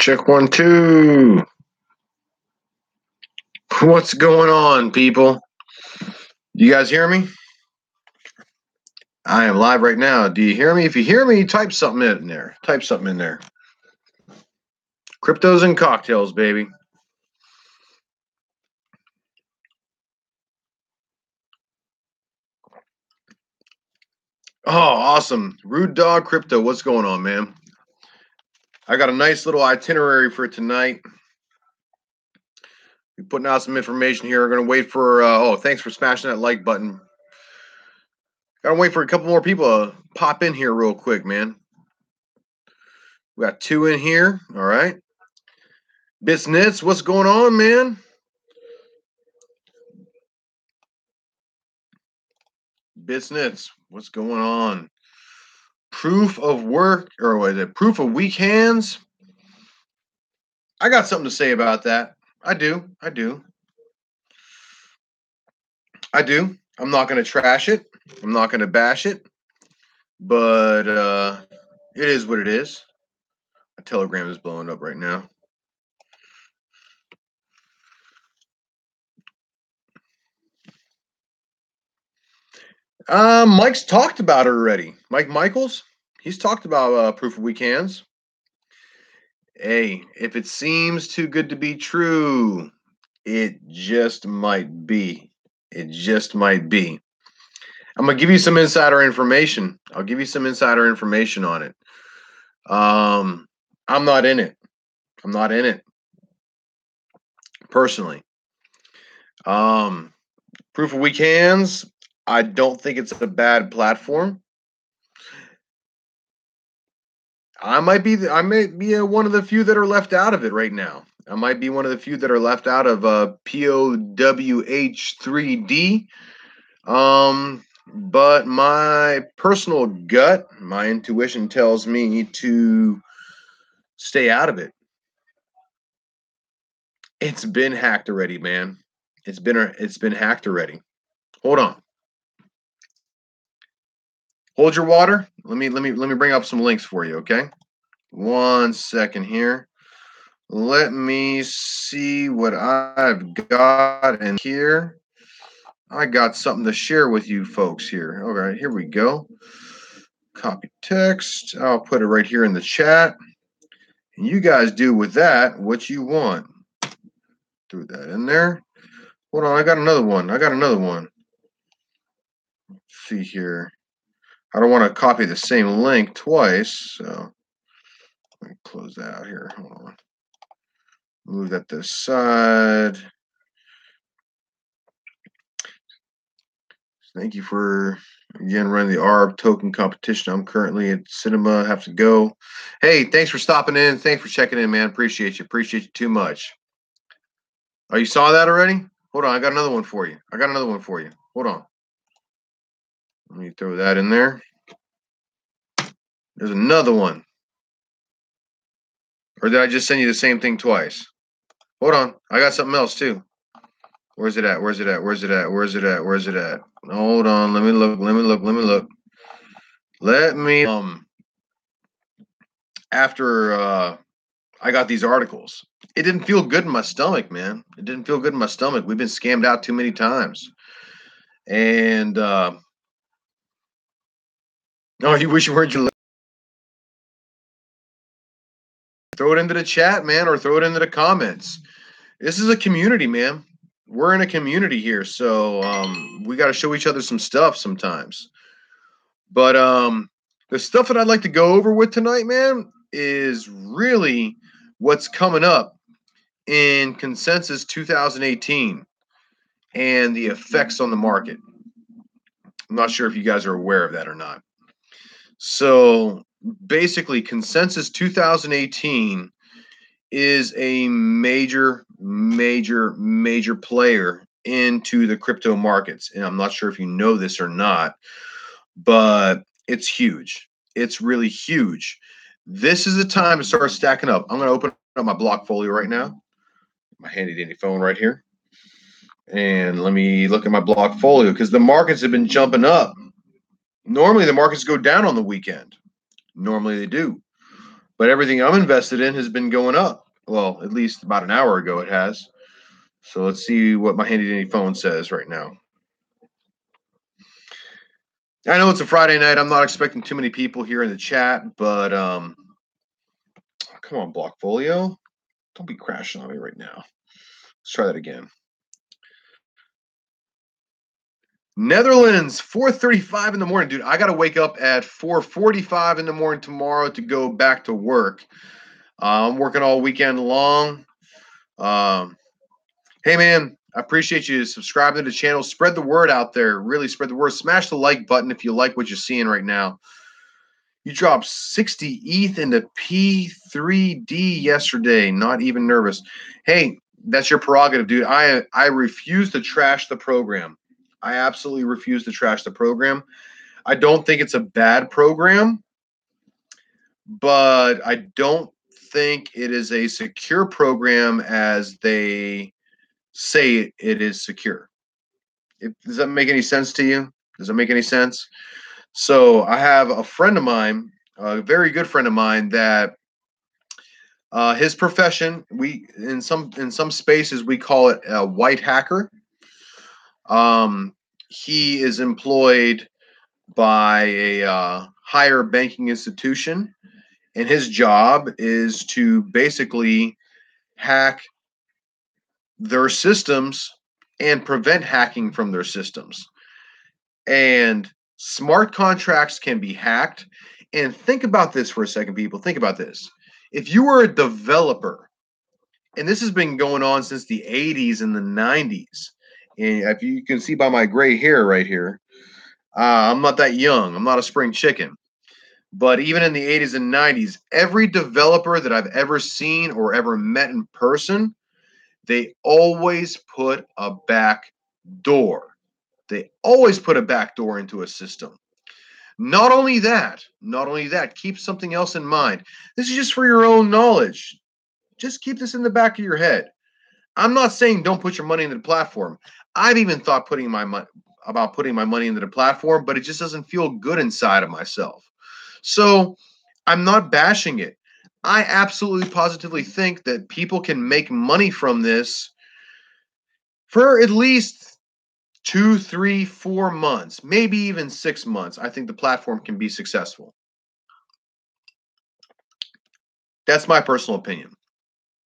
Check 1, 2. What's going on, people? You guys hear me? I am live right now. Do you hear me? If you hear me, type something in there. Type something in there. Cryptos and cocktails, baby. Oh, awesome. Rude Dog Crypto, what's going on, man? I got a nice little itinerary for tonight. We're putting out some information here. We're going to wait for, thanks for smashing that like button. Gotta wait for a couple more people to pop in here real quick, man. We got 2 in here. All right. Bits Nits, what's going on, man? Bits Nits, what's going on? Proof of work, or what is it? Proof of weak hands. I got something to say about that. I do. I'm not going to trash it. I'm not going to bash it. But it is what it is. A Telegram is blowing up right now. Mike's talked about it already. Mike Michaels, he's talked about proof of weak hands. Hey, if it seems too good to be true, it just might be. It just might be. I'm gonna give you some insider information. I'll give you some insider information on it. I'm not in it. I'm not in it personally. Proof of weak hands. I don't think it's a bad platform. I may be one of the few that are left out of it right now. I might be one of the few that are left out of POWH3D. But my personal gut, my intuition tells me to stay out of it. It's been hacked already, man. It's been hacked already. Hold on. Hold your water. Let me bring up some links for you, okay? 1 second here. Let me see what I've got in here. I got something to share with you folks here. All right, here we go. Copy text. I'll put it right here in the chat. And you guys do with that what you want. Threw that in there. Hold on, I got another one. Let's see here. I don't want to copy the same link twice, so let me close that out here. Hold on. Move that to the side. Thank you for, again, running the ARB token competition. I'm currently at cinema. Have to go. Hey, thanks for stopping in. Thanks for checking in, man. Appreciate you. Appreciate you too much. Oh, you saw that already? Hold on. I got another one for you. Hold on. Let me throw that in there. There's another one. Or did I just send you the same thing twice? Hold on. I got something else too. Where's it at? Hold on. Let me look. After I got these articles, it didn't feel good in my stomach, man. We've been scammed out too many times. And oh, you wish you weren't. Throw it into the chat, man, or throw it into the comments. This is a community, man. We're in a community here, so we got to show each other some stuff sometimes. But the stuff that I'd like to go over with tonight, man, is really what's coming up in Consensus 2018 and the effects on the market. I'm not sure if you guys are aware of that or not. So basically, Consensus 2018 is a major player into the crypto markets. And I'm not sure if you know this or not, but it's huge. It's really huge. This is the time to start stacking up. I'm going to open up my Blockfolio right now. My handy dandy phone right here. And let me look at my Blockfolio because the markets have been jumping up. Normally the markets go down on the weekend. Normally they do. But everything I'm invested in has been going up. Well, at least about an hour ago it has. So let's see what my handy dandy phone says right now. I know it's a Friday night. I'm not expecting too many people here in the chat, but come on, Blockfolio. Don't be crashing on me right now. Let's try that again. Netherlands, 4:35 in the morning, dude. I got to wake up at 4:45 in the morning tomorrow to go back to work. I'm working all weekend long. Hey, man, I appreciate you subscribing to the channel. Spread the word out there. Really spread the word. Smash the like button if you like what you're seeing right now. You dropped 60 ETH into P3D yesterday. Not even nervous. Hey, that's your prerogative, dude. I refuse to trash the program. I absolutely refuse to trash the program. I don't think it's a bad program, but I don't think it is a secure program as they say it is secure. Does that make any sense to you? Does that make any sense? So I have a friend of mine, a very good friend of mine, that his profession, we in some spaces we call it a white hacker. He is employed by a higher banking institution, and his job is to basically hack their systems and prevent hacking from their systems. And smart contracts can be hacked. And think about this for a second, people. Think about this. If you were a developer, and this has been going on since the 80s and the 90s, and if you can see by my gray hair right here, I'm not that young. I'm not a spring chicken. But even in the 80s and 90s, every developer that I've ever seen or ever met in person, they always put a back door. They always put a back door into a system. Not only that, keep something else in mind. This is just for your own knowledge. Just keep this in the back of your head. I'm not saying don't put your money into the platform. I've even thought putting my money into the platform, but it just doesn't feel good inside of myself. So I'm not bashing it. I absolutely positively think that people can make money from this for at least 2, 3, 4 months, maybe even 6 months. I think the platform can be successful. That's my personal opinion.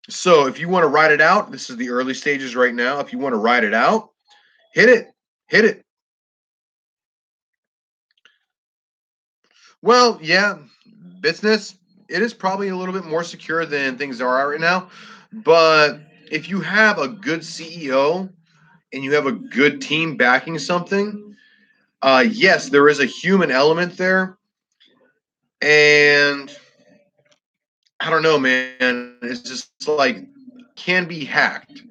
So if you want to ride it out, this is the early stages right now. If you want to ride it out, hit it. Hit it. Well, yeah, business, it is probably a little bit more secure than things are right now. But if you have a good CEO and you have a good team backing something, yes, there is a human element there. And I don't know, man. It's just like can be hacked.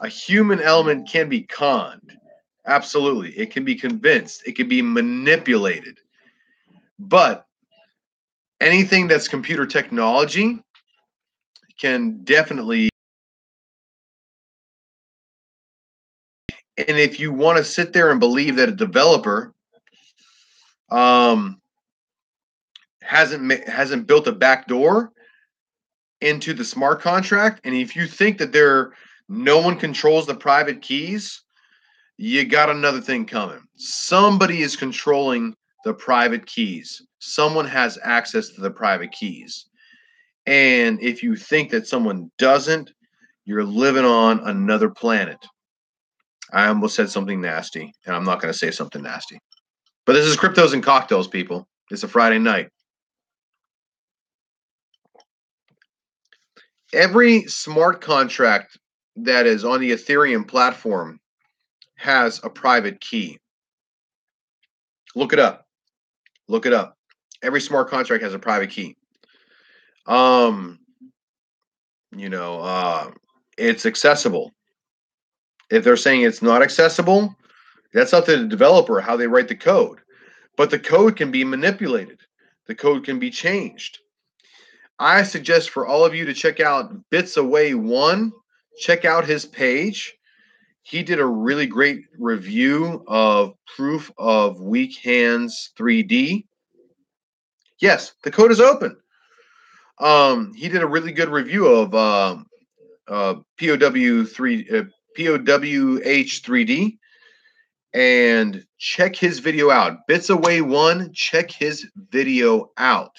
A human element can be conned. Absolutely. It can be convinced. It can be manipulated. But anything that's computer technology can definitely. And if you want to sit there and believe that a developer um, hasn't built a backdoor into the smart contract, and if you think that no one controls the private keys, you got another thing coming. Somebody is controlling the private keys. Someone has access to the private keys. And if you think that someone doesn't, you're living on another planet. I almost said something nasty, and I'm not going to say something nasty. But this is Cryptos and Cocktails, people. It's a Friday night. Every smart contract that is on the Ethereum platform has a private key. Look it up. Look it up. Every smart contract has a private key. You know, it's accessible. If they're saying it's not accessible, that's up to the developer how they write the code. But the code can be manipulated. The code can be changed. I suggest for all of you to check out Bits Away One. Check out his page. He did a really great review of Proof of Weak Hands 3D. Yes, the code is open. He did a really good review of POWH3D, and check his video out. Bits Away One, check his video out.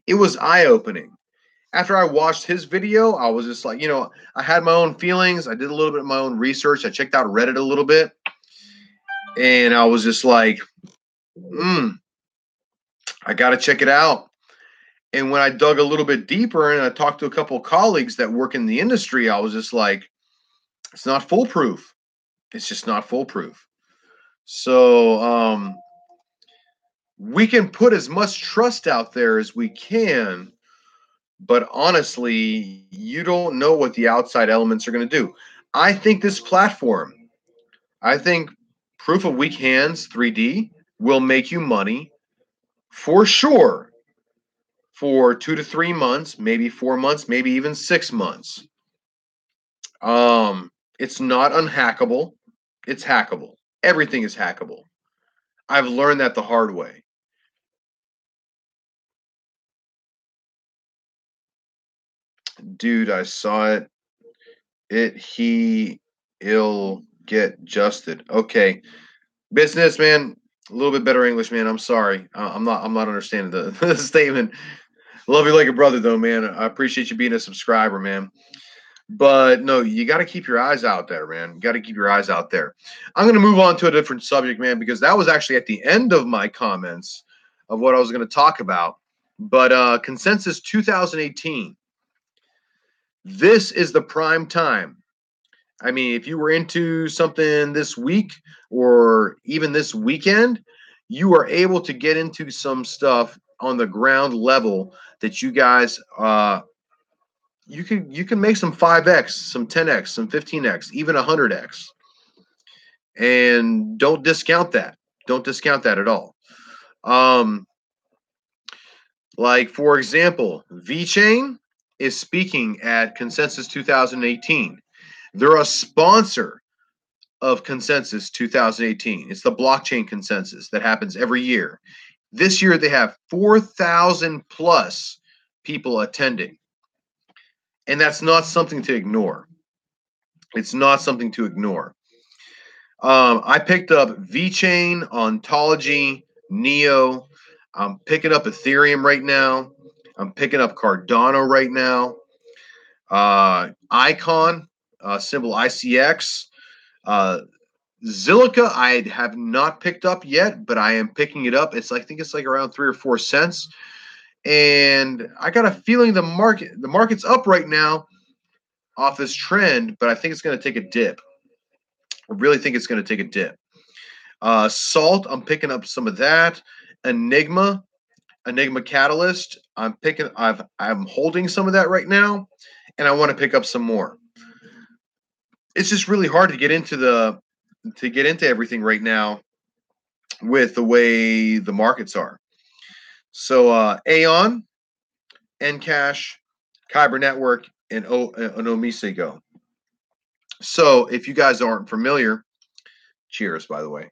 It was eye-opening. After I watched his video, I was just like, I had my own feelings. I did a little bit of my own research. I checked out Reddit a little bit, and I was just like, I got to check it out. And when I dug a little bit deeper and I talked to a couple of colleagues that work in the industry, I was just like, it's not foolproof. It's just not foolproof. So we can put as much trust out there as we can, but honestly, you don't know what the outside elements are going to do. I think this platform, I think Proof of Weak Hands 3D will make you money for sure for 2 to 3 months, maybe 4 months, maybe even 6 months. It's not unhackable. It's hackable. Everything is hackable. I've learned that the hard way. Dude, I saw it. He'll get justed. Okay. Businessman, a little bit better English, man. I'm sorry. I'm not understanding the statement. Love you like a brother, though, man. I appreciate you being a subscriber, man. But no, you got to keep your eyes out there, man. You got to keep your eyes out there. I'm going to move on to a different subject, man, because that was actually at the end of my comments of what I was going to talk about. But Consensus 2018. This is the prime time. I mean, if you were into something this week or even this weekend, you are able to get into some stuff on the ground level that you guys you can make some 5x, some 10x, some 15x, even 100x. And don't discount that. Don't discount that at all. Like for example, VeChain is speaking at Consensus 2018. They're a sponsor of Consensus 2018. It's the blockchain consensus that happens every year. This year they have 4,000 plus people attending. And that's not something to ignore. It's not something to ignore. I picked up VeChain, Ontology, Neo. I'm picking up Ethereum right now. I'm picking up Cardano right now. Icon, symbol ICX. Zilliqa, I have not picked up yet, but I am picking it up. I think it's like around 3 or 4 cents. And I got a feeling the market's up right now off this trend, but I think it's going to take a dip. I really think it's going to take a dip. Salt, I'm picking up some of that. Enigma Catalyst, I'm holding some of that right now, and I want to pick up some more. It's just really hard to get into everything right now with the way the markets are. So Aeon, Encash, Kyber Network, and Omisego. So if you guys aren't familiar, cheers, by the way.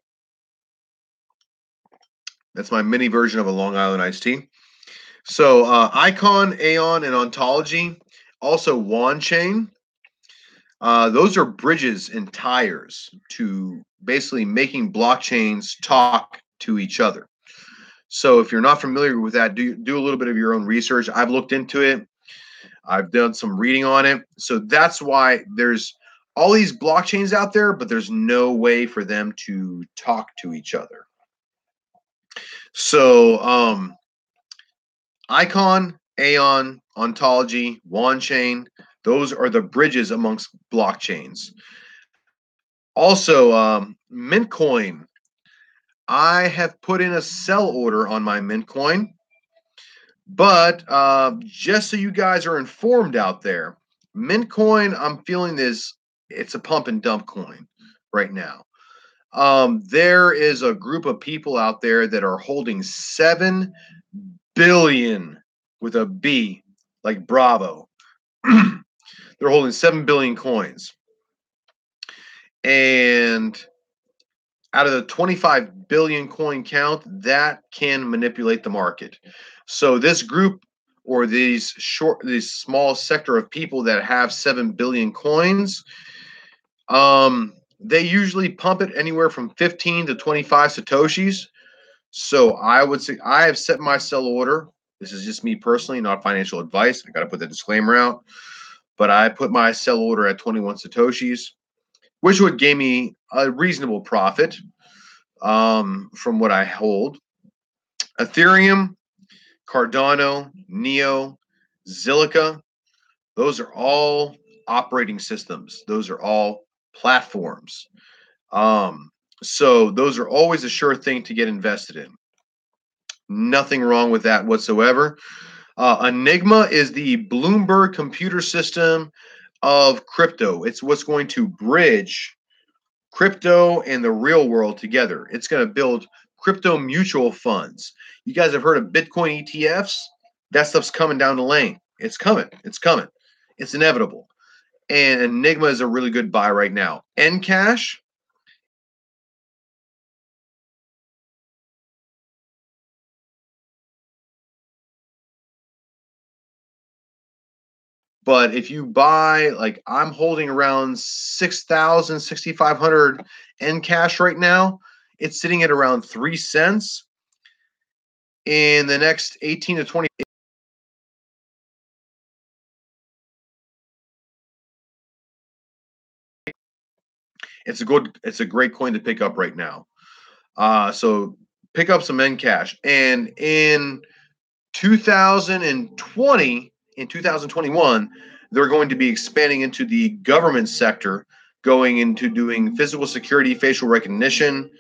That's my mini version of a Long Island iced tea. So Icon, Aeon, and Ontology, also WanChain. Those are bridges and tires to basically making blockchains talk to each other. So if you're not familiar with that, do a little bit of your own research. I've looked into it. I've done some reading on it. So that's why there's all these blockchains out there, but there's no way for them to talk to each other. So Icon, Aeon, Ontology, WanChain, those are the bridges amongst blockchains. Also, Mintcoin. I have put in a sell order on my Mintcoin, but just so you guys are informed out there, Mintcoin, I'm feeling it's a pump and dump coin right now. There is a group of people out there that are holding 7 billion with a B, like Bravo. They're holding 7 billion coins. And out of the 25 billion coin count, that can manipulate the market. So this group or these small sector of people that have 7 billion coins, they usually pump it anywhere from 15 to 25 satoshis. So I would say I have set my sell order. This is just me personally, not financial advice. I got to put the disclaimer out, but I put my sell order at 21 satoshis, which would give me a reasonable profit from what I hold. Ethereum, Cardano, Neo, Zilliqa, those are all operating systems. Those are all platforms. So those are always a sure thing to get invested in. Nothing wrong with that whatsoever. Enigma is the Bloomberg computer system of crypto. It's what's going to bridge crypto and the real world together. It's going to build crypto mutual funds. You guys have heard of Bitcoin ETFs? That stuff's coming down the lane. It's coming. It's coming. It's inevitable. And Enigma is a really good buy right now. Encash, but if you buy, like I'm holding around 6,000, 6,500 Encash right now, it's sitting at around 3 cents. In the next 18 to 20, it's a great coin to pick up right now. So pick up some Encash. And in 2020, in 2021, they're going to be expanding into the government sector, going into doing physical security, facial recognition.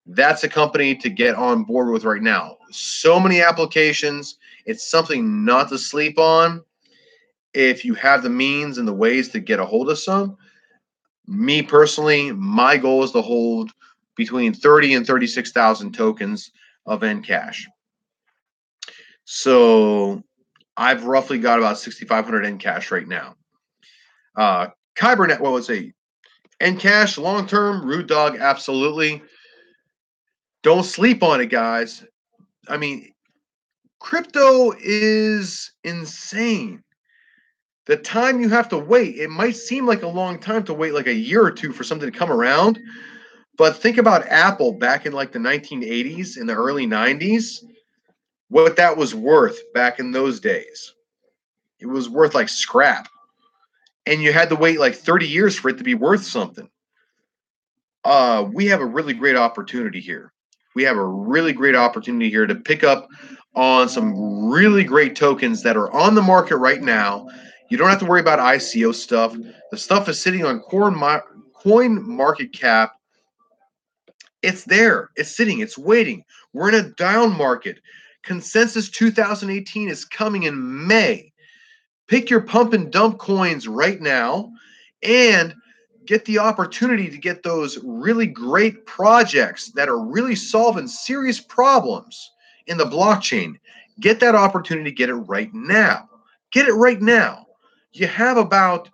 That's a company to get on board with right now. So many applications. It's something not to sleep on if you have the means and the ways to get a hold of some. Me personally, my goal is to hold between 30 and 36,000 tokens of Encash. So I've roughly got about 6,500 Encash right now. Kybernet, what was it? Encash long term, Root Dog, absolutely. Don't sleep on it, guys. I mean, crypto is insane. The time you have to wait, it might seem like a long time to wait, like a year or two for something to come around. But think about Apple back in like the 1980s, in the early 90s, what that was worth back in those days. It was worth like scrap. And you had to wait like 30 years for it to be worth something. We have a really great opportunity here. We have a really great opportunity here to pick up on some really great tokens that are on the market right now. You don't have to worry about ICO stuff. The stuff is sitting on Coin Market Cap. It's there. It's sitting. It's waiting. We're in a down market. Consensus 2018 is coming in May. Pick your pump and dump coins right now and get the opportunity to get those really great projects that are really solving serious problems in the blockchain. Get that opportunity, get it right now. Get it right now. You have about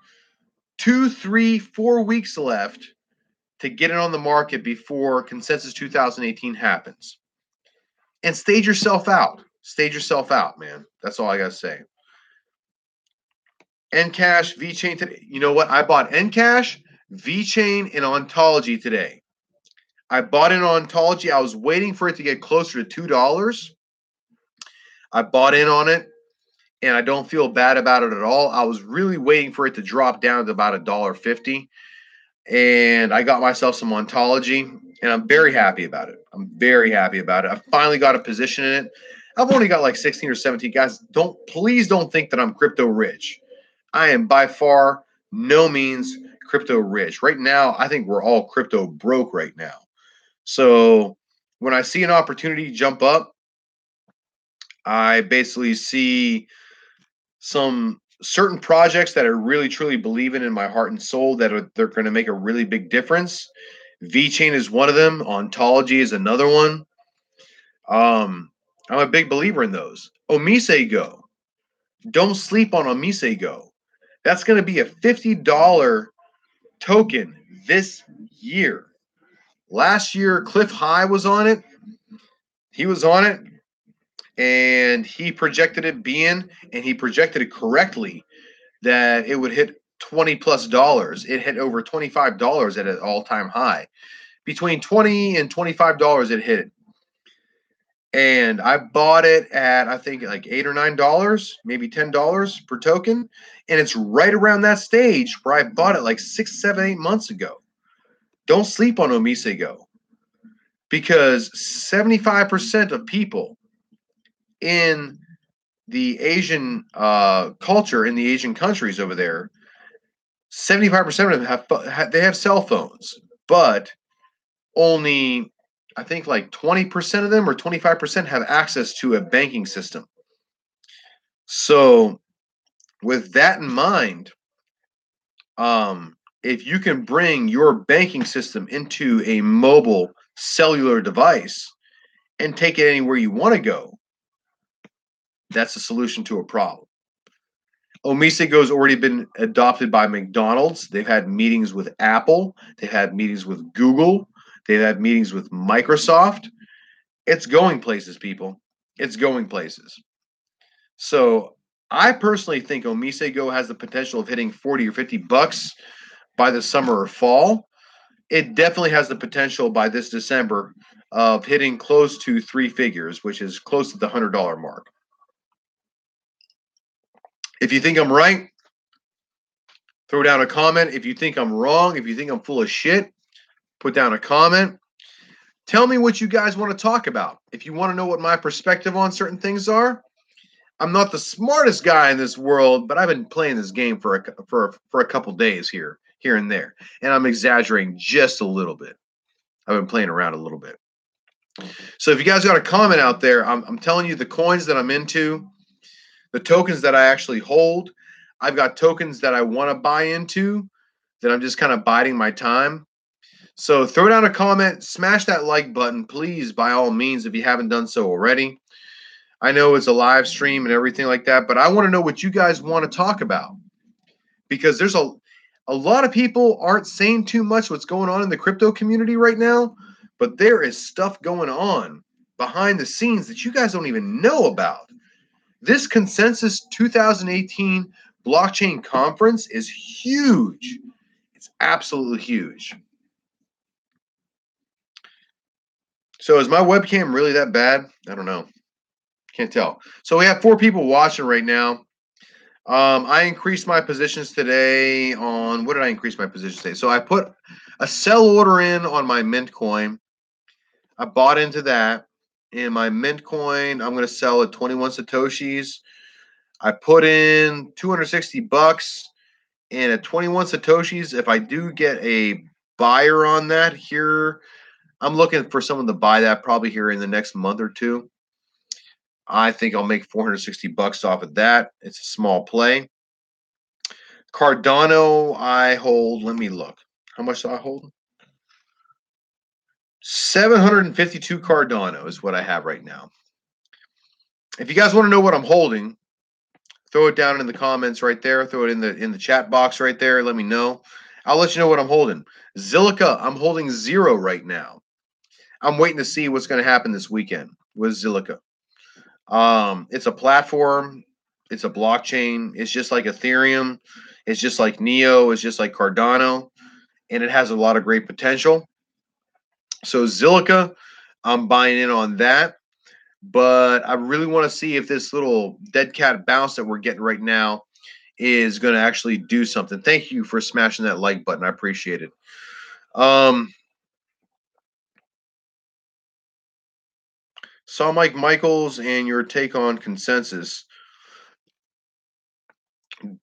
2, 3, 4 weeks left to get it on the market before Consensus 2018 happens. And stage yourself out. Stage yourself out, man. That's all I got to say. Encash, VeChain today. You know what? I bought Encash, VeChain, and Ontology today. I bought in Ontology. I was waiting for it to get closer to $2. I bought in on it, and I don't feel bad about it at all. I was really waiting for it to drop down to about $1.50, and I got myself some Ontology, and I'm very happy about it. I'm very happy about it. I finally got a position in it. I've only got like 16 or 17 guys. Please don't think that I'm crypto rich. I am by far no means crypto rich. Right now, I think we're all crypto broke right now. So when I see an opportunity jump up, I basically see some certain projects that I really truly believe in my heart and soul that they're going to make a really big difference. VeChain is one of them. Ontology is another one. I'm a big believer in those. Omise Go. Don't sleep on Omise Go. That's going to be a $50 token this year. Last year, Cliff High was on it. He was on it. and he projected it correctly, that it would hit $20+. It hit over $25 at an all-time high. Between $20 and $25 it hit. And I bought it at, I think, like $8 or $9, maybe $10 per token. And it's right around that stage where I bought it like 6, 7, 8 months ago. Don't sleep on Omisego, because 75% of people in the Asian culture, in the Asian countries over there, 75% of them have cell phones, but only, I think, like 20% of them or 25% have access to a banking system. So with that in mind, if you can bring your banking system into a mobile cellular device and take it anywhere you want to go, that's a solution to a problem. Omisego's already been adopted by McDonald's. They've had meetings with Apple. They've had meetings with Google. They've had meetings with Microsoft. It's going places, people. It's going places. So I personally think Omisego has the potential of hitting 40 or 50 bucks by the summer or fall. It definitely has the potential by this December of hitting close to 3 figures, which is close to the $100 mark. If you think I'm right, throw down a comment. If you think I'm wrong, if you think I'm full of shit, put down a comment. Tell me what you guys want to talk about. If you want to know what my perspective on certain things are, I'm not the smartest guy in this world, but I've been playing this game for a couple days here and there, and I'm exaggerating just a little bit. I've been playing around a little bit. So if you guys got a comment out there, I'm telling you the coins that I'm into, the tokens that I actually hold. I've got tokens that I want to buy into that I'm just kind of biding my time. So throw down a comment, smash that like button, please, by all means, if you haven't done so already. I know it's a live stream and everything like that, but I want to know what you guys want to talk about, because there's a lot of people aren't saying too much what's going on in the crypto community right now, but there is stuff going on behind the scenes that you guys don't even know about. This Consensus 2018 blockchain conference is huge. It's absolutely huge. So is my webcam really that bad? I don't know. Can't tell. So we have 4 people watching right now. I increased my positions today on, what did I increase my positions today? So I put a sell order in on my mint coin. I bought into that. In my mint coin, I'm going to sell at 21 Satoshis. I put in 260 bucks, and at 21 Satoshis, if I do get a buyer on that here, I'm looking for someone to buy that probably here in the next month or two. I think I'll make 460 bucks off of that. It's a small play. Cardano, I hold, let me look. How much do I hold? 752 Cardano is what I have right now. If you guys want to know what I'm holding, throw it down in the comments right there. Throw it in the chat box right there. Let me know. I'll let you know what I'm holding. Zilliqa, I'm holding 0 right now. I'm waiting to see what's going to happen this weekend with Zilliqa. It's a platform. It's a blockchain. It's just like Ethereum. It's just like Neo. It's just like Cardano. And it has a lot of great potential. So Zilliqa, I'm buying in on that. But I really want to see if this little dead cat bounce that we're getting right now is going to actually do something. Thank you for smashing that like button. I appreciate it. Saw Mike Michaels and your take on Consensus.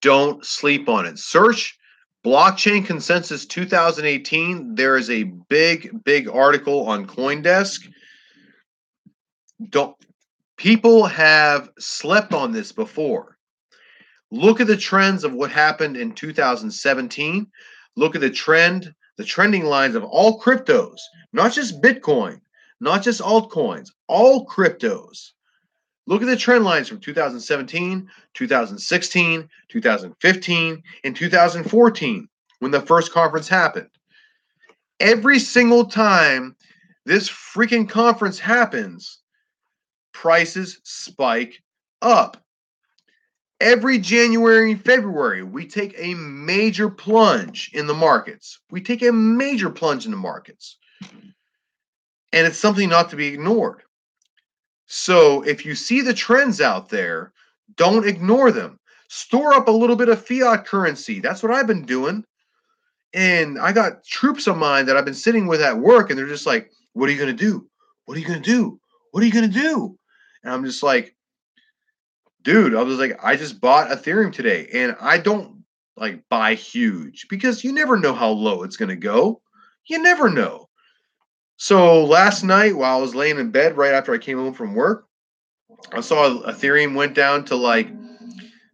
Don't sleep on it. Search Blockchain Consensus 2018. There is a big article on CoinDesk. People have slept on this before. Look at the trends of what happened in 2017. Look at the trending lines of all cryptos, not just Bitcoin, not just altcoins, all cryptos. Look at the trend lines from 2017, 2016, 2015, and 2014 when the first conference happened. Every single time this freaking conference happens, prices spike up. Every January and February, we take a major plunge in the markets. We take a major plunge in the markets. And it's something not to be ignored. So if you see the trends out there, don't ignore them. Store up a little bit of fiat currency. That's what I've been doing. And I got troops of mine that I've been sitting with at work, and they're just like, what are you going to do? What are you going to do? What are you going to do? And I'm just like, dude, I was like, I just bought Ethereum today, and I don't like buy huge because you never know how low it's going to go. You never know. So last night, while I was laying in bed right after I came home from work, I saw Ethereum went down to like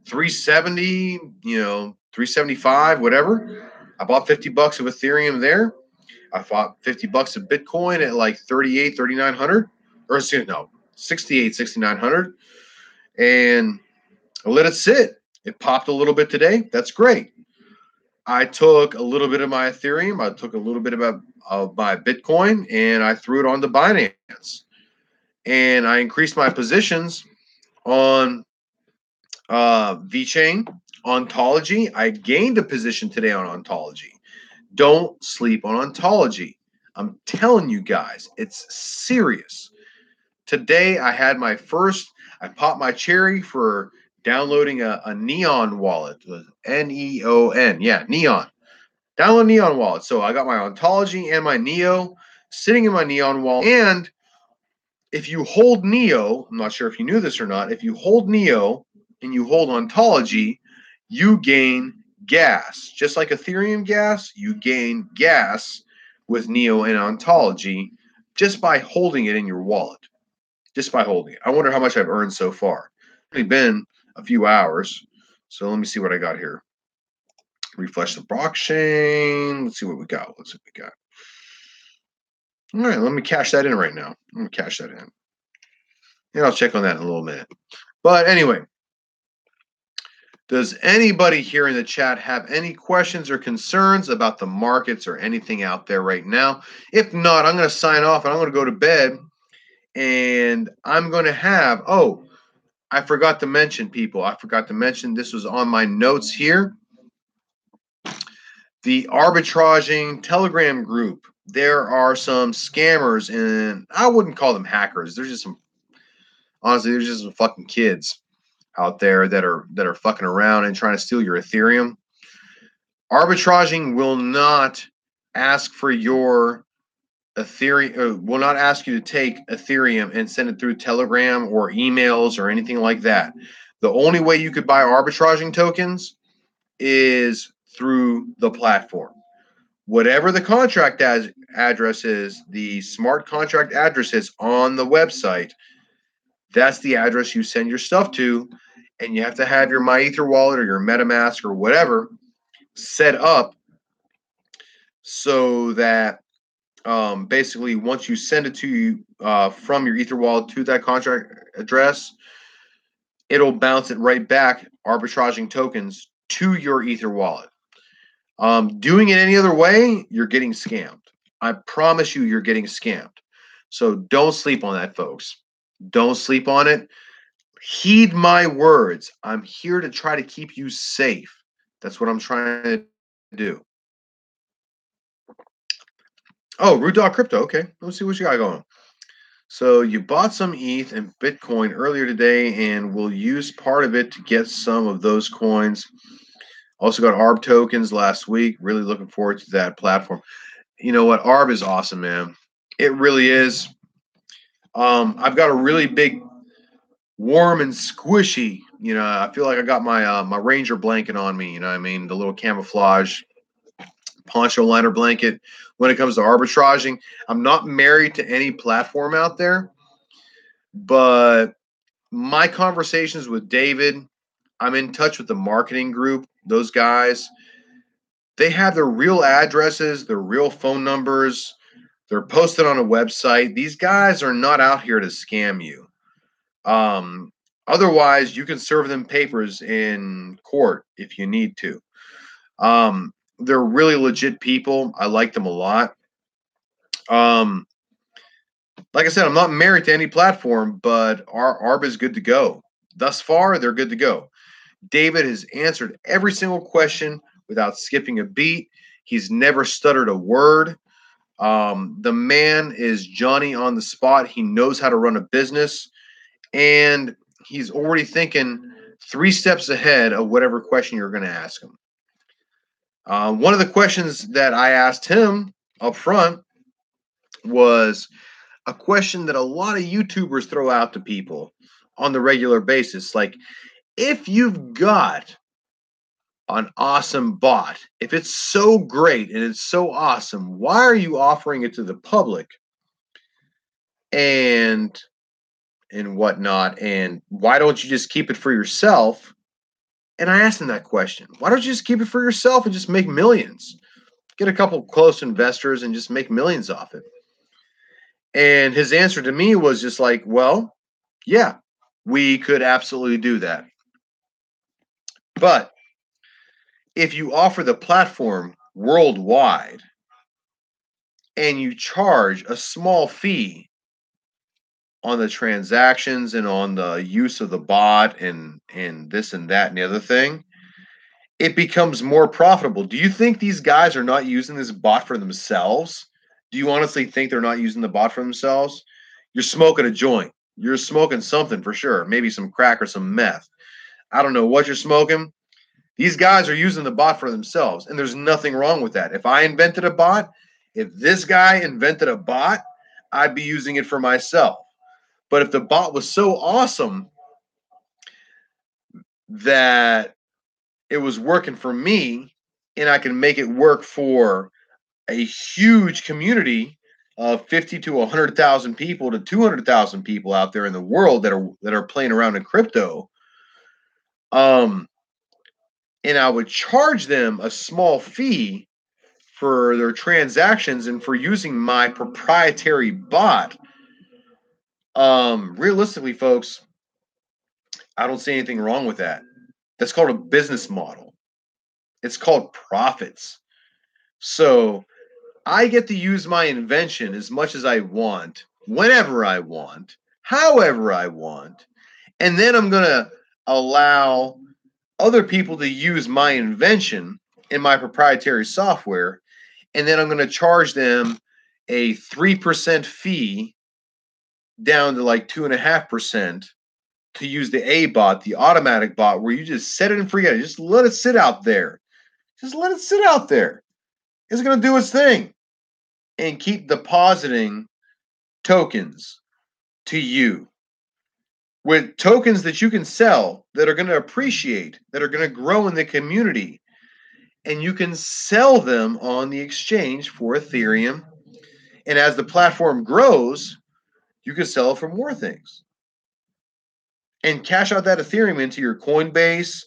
370, 375, whatever. I bought $50 of Ethereum there. I bought $50 of Bitcoin at like 38, 3,900, or no, 68, 6,900, and I let it sit. It popped a little bit today. That's great. I took a little bit of my Ethereum. I took a little bit of my Bitcoin, and I threw it onto Binance. And I increased my positions on VeChain, Ontology. I gained a position today on Ontology. Don't sleep on Ontology. I'm telling you guys, it's serious. Today I had I popped my cherry for downloading a Neon wallet, Neon. Yeah, Neon. Download Neon wallet. So I got my Ontology and my Neo sitting in my Neon wallet. And if you hold Neo, I'm not sure if you knew this or not, if you hold Neo and you hold Ontology, you gain gas. Just like Ethereum gas, you gain gas with Neo and Ontology just by holding it in your wallet. Just by holding it. I wonder how much I've earned so far. It's only been a few hours. So let me see what I got here. Refresh the blockchain. Let's see what we got. All right, let me cash that in right now. I'm going to cash that in. And I'll check on that in a little minute. But anyway, does anybody here in the chat have any questions or concerns about the markets or anything out there right now? If not, I'm going to sign off and I'm going to go to bed. And I'm going to have, I forgot to mention, people. I forgot to mention, this was on my notes here. The arbitraging Telegram group. There are some scammers, and I wouldn't call them hackers. They're just some fucking kids out there that are fucking around and trying to steal your Ethereum. Arbitraging will not ask for your Ethereum, will not ask you to take Ethereum and send it through Telegram or emails or anything like that. The only way you could buy arbitraging tokens is through the platform. Whatever the contract address is, the smart contract address is on the website, that's the address you send your stuff to, and you have to have your MyEther wallet or your MetaMask or whatever set up so that basically once you send it to you from your Ether wallet to that contract address, it'll bounce it right back, arbitraging tokens, to your Ether wallet. Doing it any other way, you're getting scammed. I promise you're getting scammed. So don't sleep on that, folks. Don't sleep on it. Heed my words. I'm here to try to keep you safe. That's what I'm trying to do. Oh, Root Dog Crypto. Okay, let's see what you got going. So you bought some ETH and Bitcoin earlier today and will use part of it to get some of those coins. Also got ARB tokens last week. Really looking forward to that platform. You know what? ARB is awesome, man. It really is. I've got a really big, warm and squishy. I feel like I got my my Ranger blanket on me. You know what I mean? The little camouflage poncho liner blanket. When it comes to arbitraging, I'm not married to any platform out there, but my conversations with David, I'm in touch with the marketing group. Those guys, they have their real addresses, their real phone numbers. They're posted on a website. These guys are not out here to scam you. Otherwise, you can serve them papers in court if you need to. They're really legit people. I like them a lot. Like I said, I'm not married to any platform, but our ARB is good to go. Thus far, they're good to go. David has answered every single question without skipping a beat. He's never stuttered a word. The man is Johnny on the spot. He knows how to run a business, and he's already thinking 3 steps ahead of whatever question you're going to ask him. One of the questions that I asked him up front was a question that a lot of YouTubers throw out to people on the regular basis. Like, if you've got an awesome bot, if it's so great and it's so awesome, why are you offering it to the public and whatnot? And why don't you just keep it for yourself? And I asked him that question. Why don't you just keep it for yourself and just make millions? Get a couple close investors and just make millions off it. And his answer to me was just like, well, yeah, we could absolutely do that. But if you offer the platform worldwide and you charge a small fee on the transactions and on the use of the bot and this and that and the other thing, it becomes more profitable. Do you think these guys are not using this bot for themselves? Do you honestly think they're not using the bot for themselves? You're smoking a joint. You're smoking something for sure. Maybe some crack or some meth. I don't know what you're smoking. These guys are using the bot for themselves, and there's nothing wrong with that. If I invented a bot, if this guy invented a bot, I'd be using it for myself. But if the bot was so awesome that it was working for me and I can make it work for a huge community of 50 to 100,000 people to 200,000 people out there in the world that are playing around in crypto, and I would charge them a small fee for their transactions and for using my proprietary bot. Realistically, folks, I don't see anything wrong with that. That's called a business model. It's called profits. So I get to use my invention as much as I want, whenever I want, however I want, and then I'm going to allow other people to use my invention in my proprietary software, and then I'm going to charge them a 3% fee down to like 2.5% to use the A bot, the automatic bot, where you just set it and forget it. Just let it sit out there. Just let it sit out there. It's going to do its thing and keep depositing tokens to you with tokens that you can sell that are going to appreciate, that are going to grow in the community. And you can sell them on the exchange for Ethereum. And as the platform grows, you can sell it for more things and cash out that Ethereum into your Coinbase.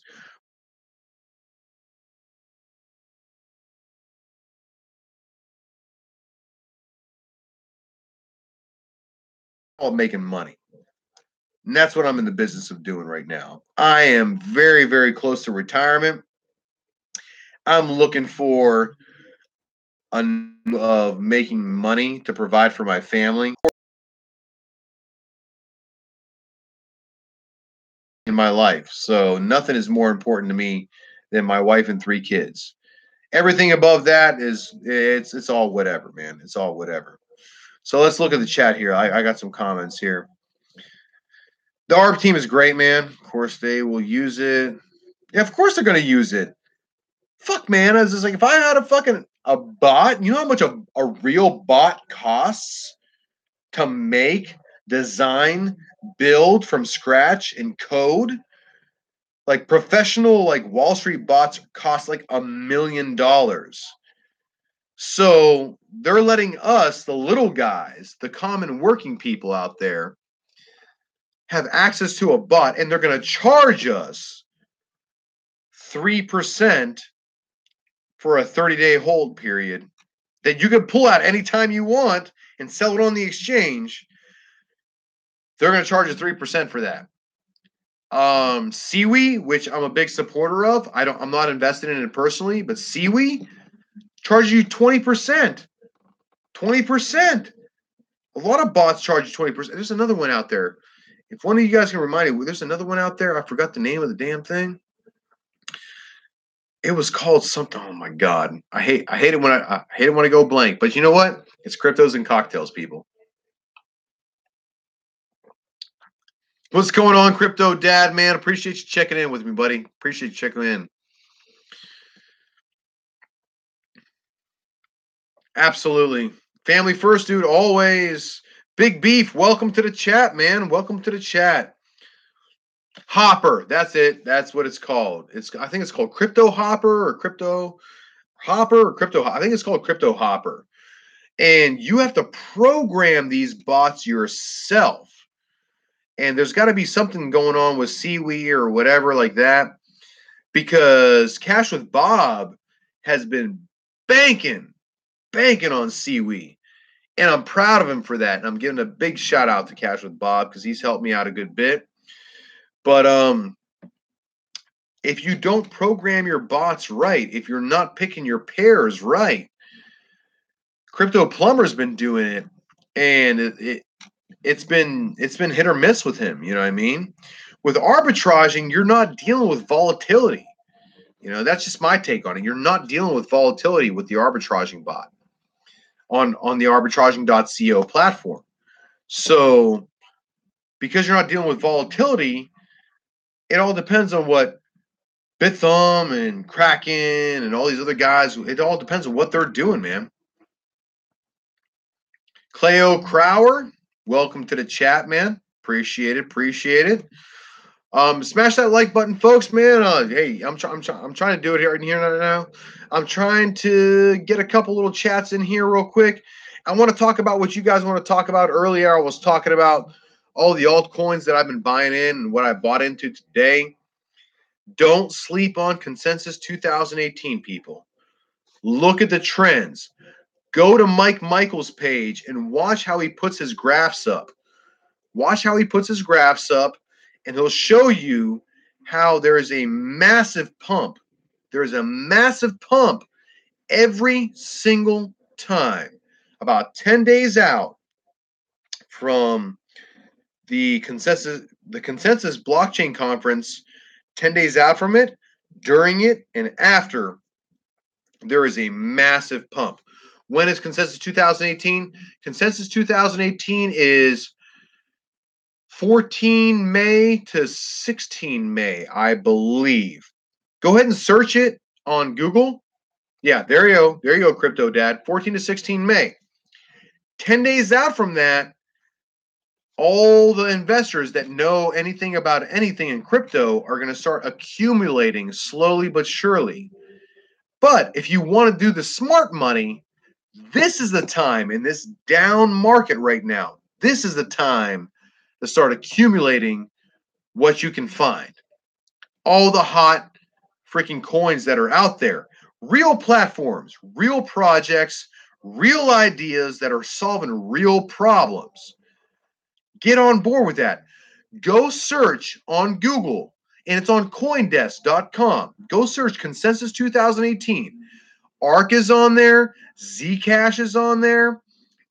All making money. And that's what I'm in the business of doing right now. I am very, very close to retirement. I'm looking for of making money to provide for my family in my life. So nothing is more important to me than my wife and 3 kids. Everything above that is it's all whatever, man. It's all whatever. So let's look at the chat here. I got some comments here. The ARB team is great, man. Of course they will use it. Yeah, of course they're gonna use it. Fuck, man. I was just like, if I had a bot, you know how much a real bot costs to make, design, build from scratch and code? Like professional, like Wall Street bots cost like $1 million. So they're letting us, the little guys, the common working people out there, have access to a bot, and they're going to charge us 3% for a 30-day hold period that you can pull out anytime you want and sell it on the exchange. They're going to charge us 3% for that. Seaweed, which I'm a big supporter of. I'm not invested in it personally, but Seaweed charges you 20%. 20%. A lot of bots charge you 20%. There's another one out there. If one of you guys can remind me, there's another one out there. I forgot the name of the damn thing. It was called something. Oh my god, I hate it when I hate it when I go blank. But you know what? It's cryptos and cocktails, people. What's going on, Crypto Dad, man? Appreciate you checking in with me, buddy. Appreciate you checking in. Absolutely. Family first, dude, always. Big Beef, welcome to the chat, man. Welcome to the chat. Hopper, that's it. That's what it's called. I think it's called Crypto Hopper or Crypto Hopper or Crypto. I think it's called Crypto Hopper. And you have to program these bots yourself. And there's got to be something going on with Seaweed or whatever like that, because Cash with Bob has been banking on Seaweed. And I'm proud of him for that. And I'm giving a big shout out to Cash with Bob because he's helped me out a good bit. But if you don't program your bots right, if you're not picking your pairs right, Crypto Plumber's been doing it, and it's been hit or miss with him. You know what I mean? With arbitraging, you're not dealing with volatility. You know, that's just my take on it. You're not dealing with volatility with the arbitraging bot on the arbitraging.co platform. So because you're not dealing with volatility, it all depends on what Bithumb and Kraken and all these other guys, it all depends on what they're doing, man. Cleo Crower, welcome to the chat, man. Appreciate it. Smash that like button, folks, man. Hey, I'm trying to do it here now. I'm trying to get a couple little chats in here real quick. I want to talk about what you guys want to talk about. Earlier, I was talking about all the altcoins that I've been buying in and what I bought into today. Don't sleep on Consensus 2018, people. Look at the trends. Go to Mike Michael's page and watch how he puts his graphs up. Watch how he puts his graphs up, and he'll show you how there is a massive pump. There is a massive pump every single time. About 10 days out from the consensus blockchain conference, 10 days out from it, during it, and after, there is a massive pump. When is Consensus 2018? Consensus 2018 is 14 May to 16 May, I believe. Go ahead and search it on Google. Yeah, there you go. There you go, Crypto Dad. 14 to 16 May. 10 days out from that, all the investors that know anything about anything in crypto are going to start accumulating slowly but surely. But if you want to do the smart money, this is the time in this down market right now. This is the time to start accumulating what you can find. All the hot freaking coins that are out there. Real platforms, real projects, real ideas that are solving real problems. Get on board with that. Go search on Google, and it's on Coindesk.com. Go search Consensus 2018. ARK is on there. Zcash is on there.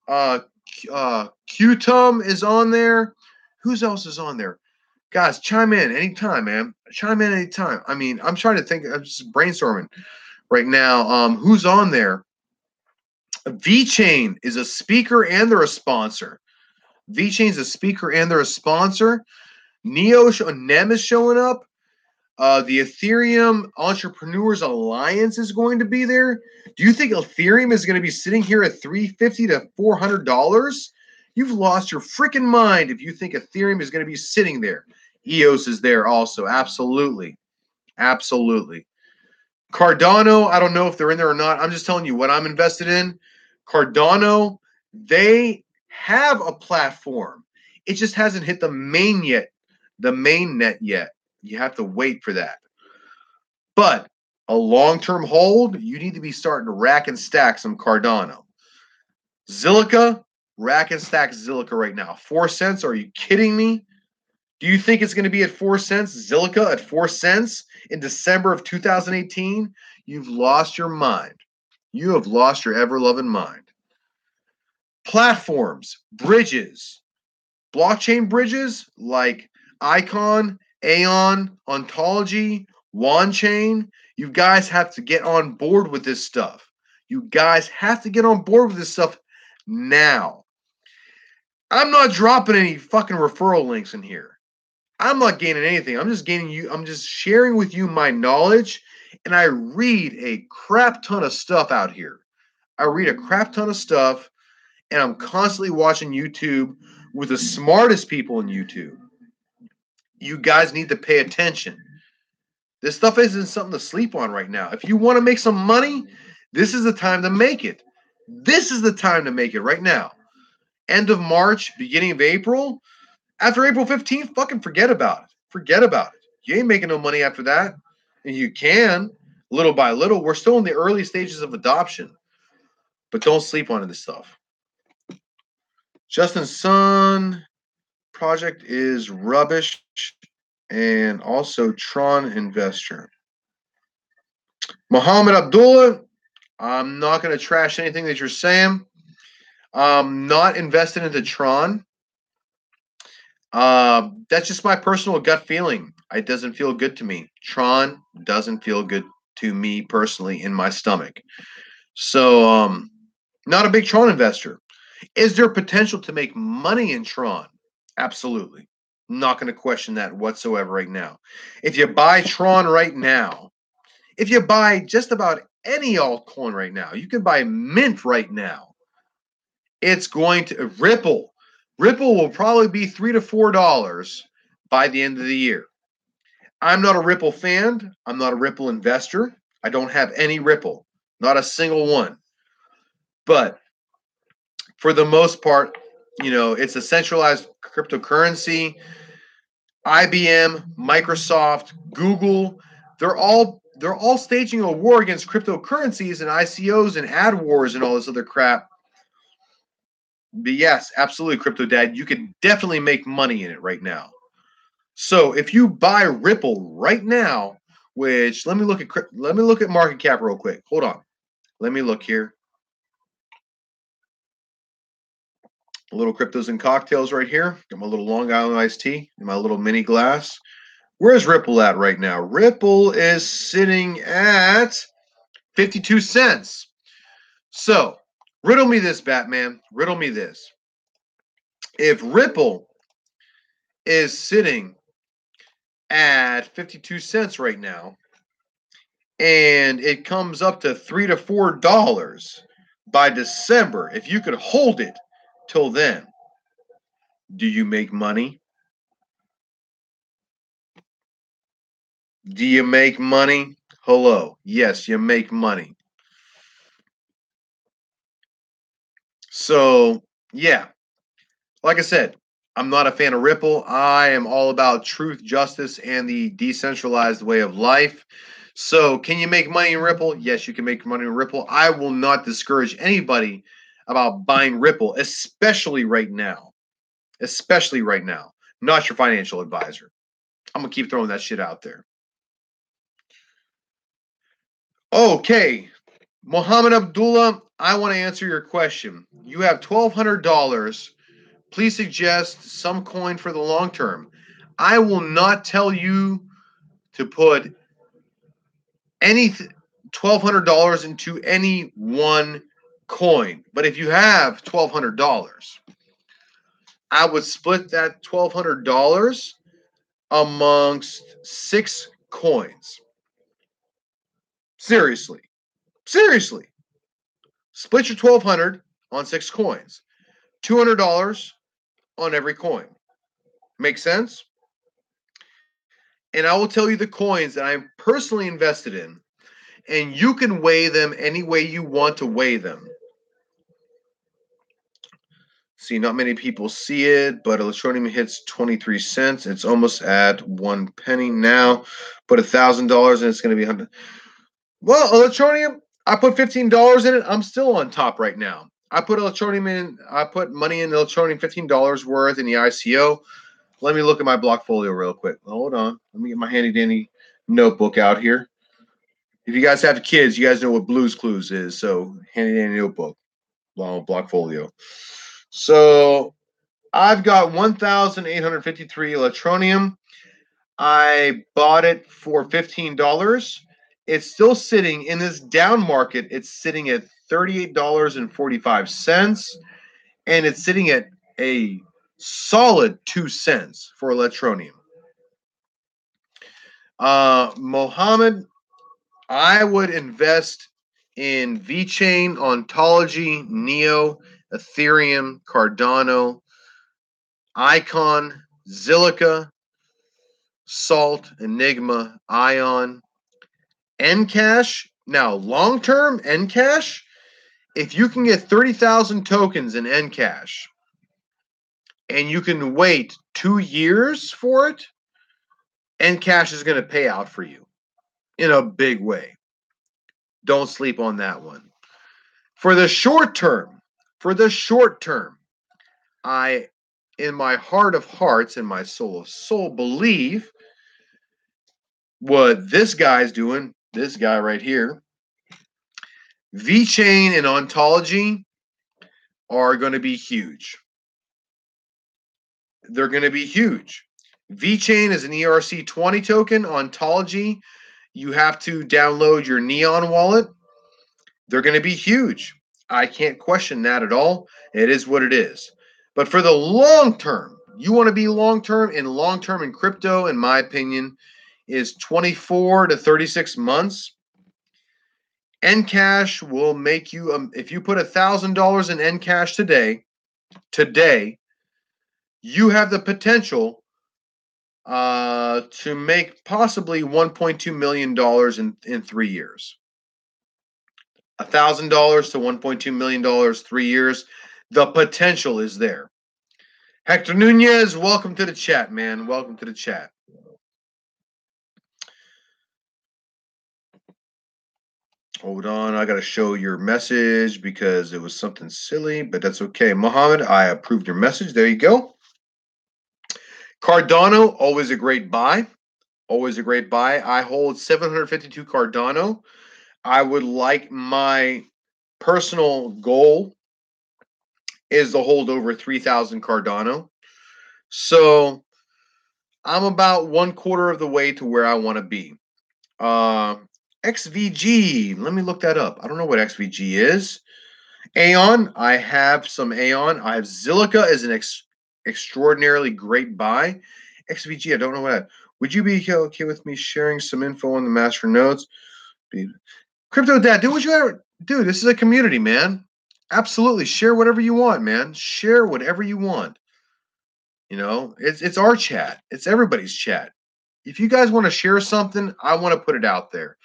Qtum is on there. Who else is on there? Guys, chime in anytime, man. Chime in anytime. I mean, I'm trying to think. I'm just brainstorming right now. Who's on there? VeChain is a speaker and they're a sponsor. VeChain's a speaker and they're a sponsor. Nem is showing up. The Ethereum Entrepreneurs Alliance is going to be there. Do you think Ethereum is going to be sitting here at $350 to $400? You've lost your freaking mind if you think Ethereum is going to be sitting there. EOS is there also. Absolutely. Cardano, I don't know if they're in there or not. I'm just telling you what I'm invested in. Cardano, they have a platform. It just hasn't hit the mainnet yet. You have to wait for that. But a long-term hold, you need to be starting to rack and stack some Cardano. Zilliqa, rack and stack Zilliqa right now. 4 cents? Are you kidding me? Do you think it's going to be at 4 cents? Zilliqa at 4 cents in December of 2018? You've lost your mind. You have lost your ever-loving mind. platforms, bridges, blockchain bridges like Icon, Aeon, Ontology, WanChain. You guys have to get on board with this stuff. You guys have to get on board with this stuff now. I'm not dropping any fucking referral links in here. I'm not gaining anything. I'm just sharing with you my knowledge, and I read a crap ton of stuff out here. I read a crap ton of stuff, and I'm constantly watching YouTube with the smartest people in YouTube. You guys need to pay attention. This stuff isn't something to sleep on right now. If you want to make some money, this is the time to make it. This is the time to make it right now. End of March, beginning of April. After April 15th, fucking forget about it. Forget about it. You ain't making no money after that. And you can, little by little. We're still in the early stages of adoption. But don't sleep on this stuff. Justin's Sun project is rubbish. And also Tron Investor. Muhammad Abdullah, I'm not going to trash anything that you're saying. I'm not invested into Tron. That's just my personal gut feeling. It doesn't feel good to me. Tron doesn't feel good to me personally in my stomach. So, not a big Tron investor. Is there potential to make money in Tron? Absolutely. Not going to question that whatsoever right now. If you buy Tron right now, if you buy just about any altcoin right now, you can buy Mint right now. It's going to Ripple. Ripple will probably be $3 to $4 by the end of the year. I'm not a Ripple fan. I'm not a Ripple investor. I don't have any Ripple, not a single one. But for the most part, it's a centralized cryptocurrency. IBM, Microsoft, Google, they're all staging a war against cryptocurrencies and ICOs and ad wars and all this other crap. But yes, absolutely, Crypto Dad, you could definitely make money in it right now. So if you buy Ripple right now, which let me look at market cap real quick. Hold on. Let me look here. A little cryptos and cocktails right here. Got my little Long Island iced tea in my little mini glass. Where's Ripple at right now? Ripple is sitting at 52 cents. So, riddle me this, Batman. Riddle me this. If Ripple is sitting at 52 cents right now, and it comes up to $3 to $4 by December, if you could hold it till then, do you make money? Do you make money? Hello. Yes, you make money. So, yeah. Like I said, I'm not a fan of Ripple. I am all about truth, justice, and the decentralized way of life. So, can you make money in Ripple? Yes, you can make money in Ripple. I will not discourage anybody about buying Ripple, especially right now. Especially right now. Not your financial advisor. I'm going to keep throwing that shit out there. Okay. Mohammed Abdullah, I want to answer your question. You have $1,200. Please suggest some coin for the long term. I will not tell you to put any $1,200 into any one coin. But if you have $1,200, I would split that $1,200 amongst 6 coins. Seriously. Split your $1,200 on 6 coins. $200 on every coin. Make sense? And I will tell you the coins that I'm personally invested in, and you can weigh them any way you want to weigh them. See, not many people see it, but Electronium hits 23 cents. It's almost at 1 penny now. Put $1,000 and it's going to be 100. Well, Electronium, I put $15 in it. I'm still on top right now. I put Electronium in. I put money in Electronium, $15 worth in the ICO. Let me look at my blockfolio real quick. Hold on. Let me get my handy dandy notebook out here. If you guys have kids, you guys know what Blue's Clues is. So handy dandy notebook. long Blockfolio. So I've got 1,853 Electronium. I bought it for $15. It's still sitting in this down market. It's sitting at $38.45, and it's sitting at a solid 2 cents for Electronium. Mohammed, I would invest in VeChain, Ontology, Neo, Ethereum, Cardano, Icon, Zilliqa, Salt, Enigma, Ion, Encash. Now, long term, Encash, if you can get 30,000 tokens in Encash and you can wait 2 years for it, Encash is going to pay out for you in a big way. Don't sleep on that one. For the short term, I, in my heart of hearts and my soul of soul, believe what this guy's doing, this guy right here. VeChain and Ontology are going to be huge. They're going to be huge. VeChain is an ERC20 token. Ontology, you have to download your Neon wallet. They're going to be huge. I can't question that at all. It is what it is. But for the long term, you want to be long term in crypto, in my opinion, is 24 to 36 months. Encash will make you, if you put $1,000 in Encash today, you have the potential to make possibly $1.2 million in 3 years. $1,000 to $1.2 million, 3 years. The potential is there. Hector Nunez, welcome to the chat, man. Welcome to the chat. Hold on, I got to show your message because it was something silly, but that's okay. Mohammed, I approved your message. There you go. Cardano, always a great buy. Always a great buy. I hold 752 Cardano. I would like, my personal goal is to hold over 3,000 Cardano. So I'm about 1/4 of the way to where I want to be. XVG, let me look that up. I don't know what XVG is. Aeon, I have some Aeon. I have Zilliqa as an extraordinarily great buy. XVG, I don't know what. Would you be okay with me sharing some info on the master nodes? Crypto Dad, do what you ever do. This is a community, man. Absolutely, share whatever you want, man. Share whatever you want. You know, it's our chat. It's everybody's chat. If you guys want to share something, I want to put it out there.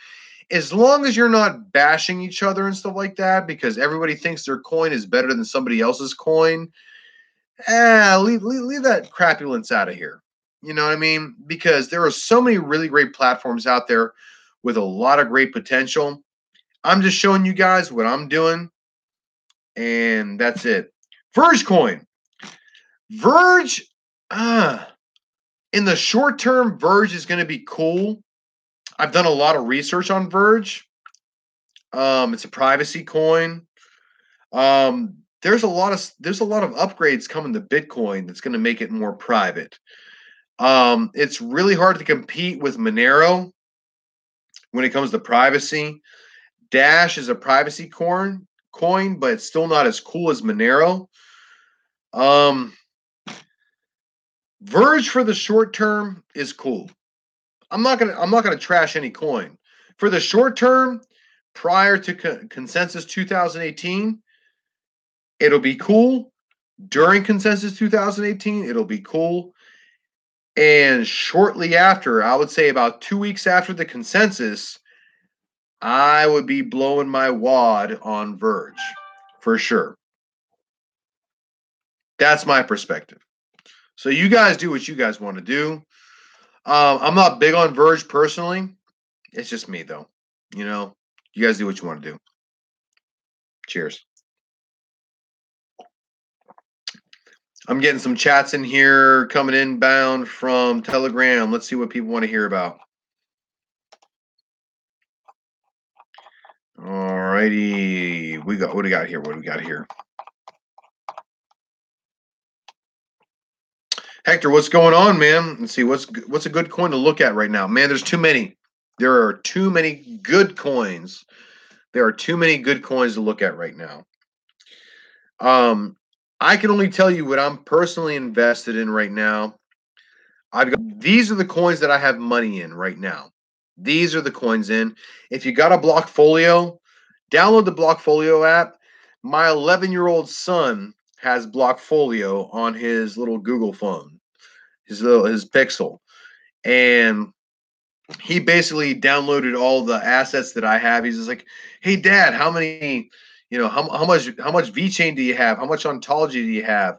As long as you're not bashing each other and stuff like that, because everybody thinks their coin is better than somebody else's coin, leave that crapulence out of here. You know what I mean? Because there are so many really great platforms out there with a lot of great potential. I'm just showing you guys what I'm doing, and that's it. Verge coin. Verge, in the short term, Verge is going to be cool. I've done a lot of research on Verge. It's a privacy coin. There's a lot of upgrades coming to Bitcoin that's going to make it more private. It's really hard to compete with Monero when it comes to privacy. Dash is a privacy coin, but it's still not as cool as Monero. Verge for the short term is cool. I'm not gonna trash any coin. For the short term, prior to Consensus 2018, it'll be cool. During Consensus 2018, it'll be cool. And shortly after, I would say about 2 weeks after the consensus, I would be blowing my wad on Verge for sure. That's my perspective. So you guys do what you guys want to do. I'm not big on Verge personally. It's just me, though. You know, you guys do what you want to do. Cheers. I'm getting some chats in here coming inbound from Telegram. Let's see what people want to hear about. All righty. What do we got here? Hector, what's going on, man? Let's see what's a good coin to look at right now. Man, there's too many. There are too many good coins. There are too many good coins to look at right now. I can only tell you what I'm personally invested in right now. These are the coins that I have money in right now. These are the coins in. If you got a Blockfolio, download the Blockfolio app. My 11-year-old son has Blockfolio on his little Google phone, his Pixel, and he basically downloaded all the assets that I have. He's just like, "Hey, Dad, how many? How much VeChain do you have? How much ontology do you have?"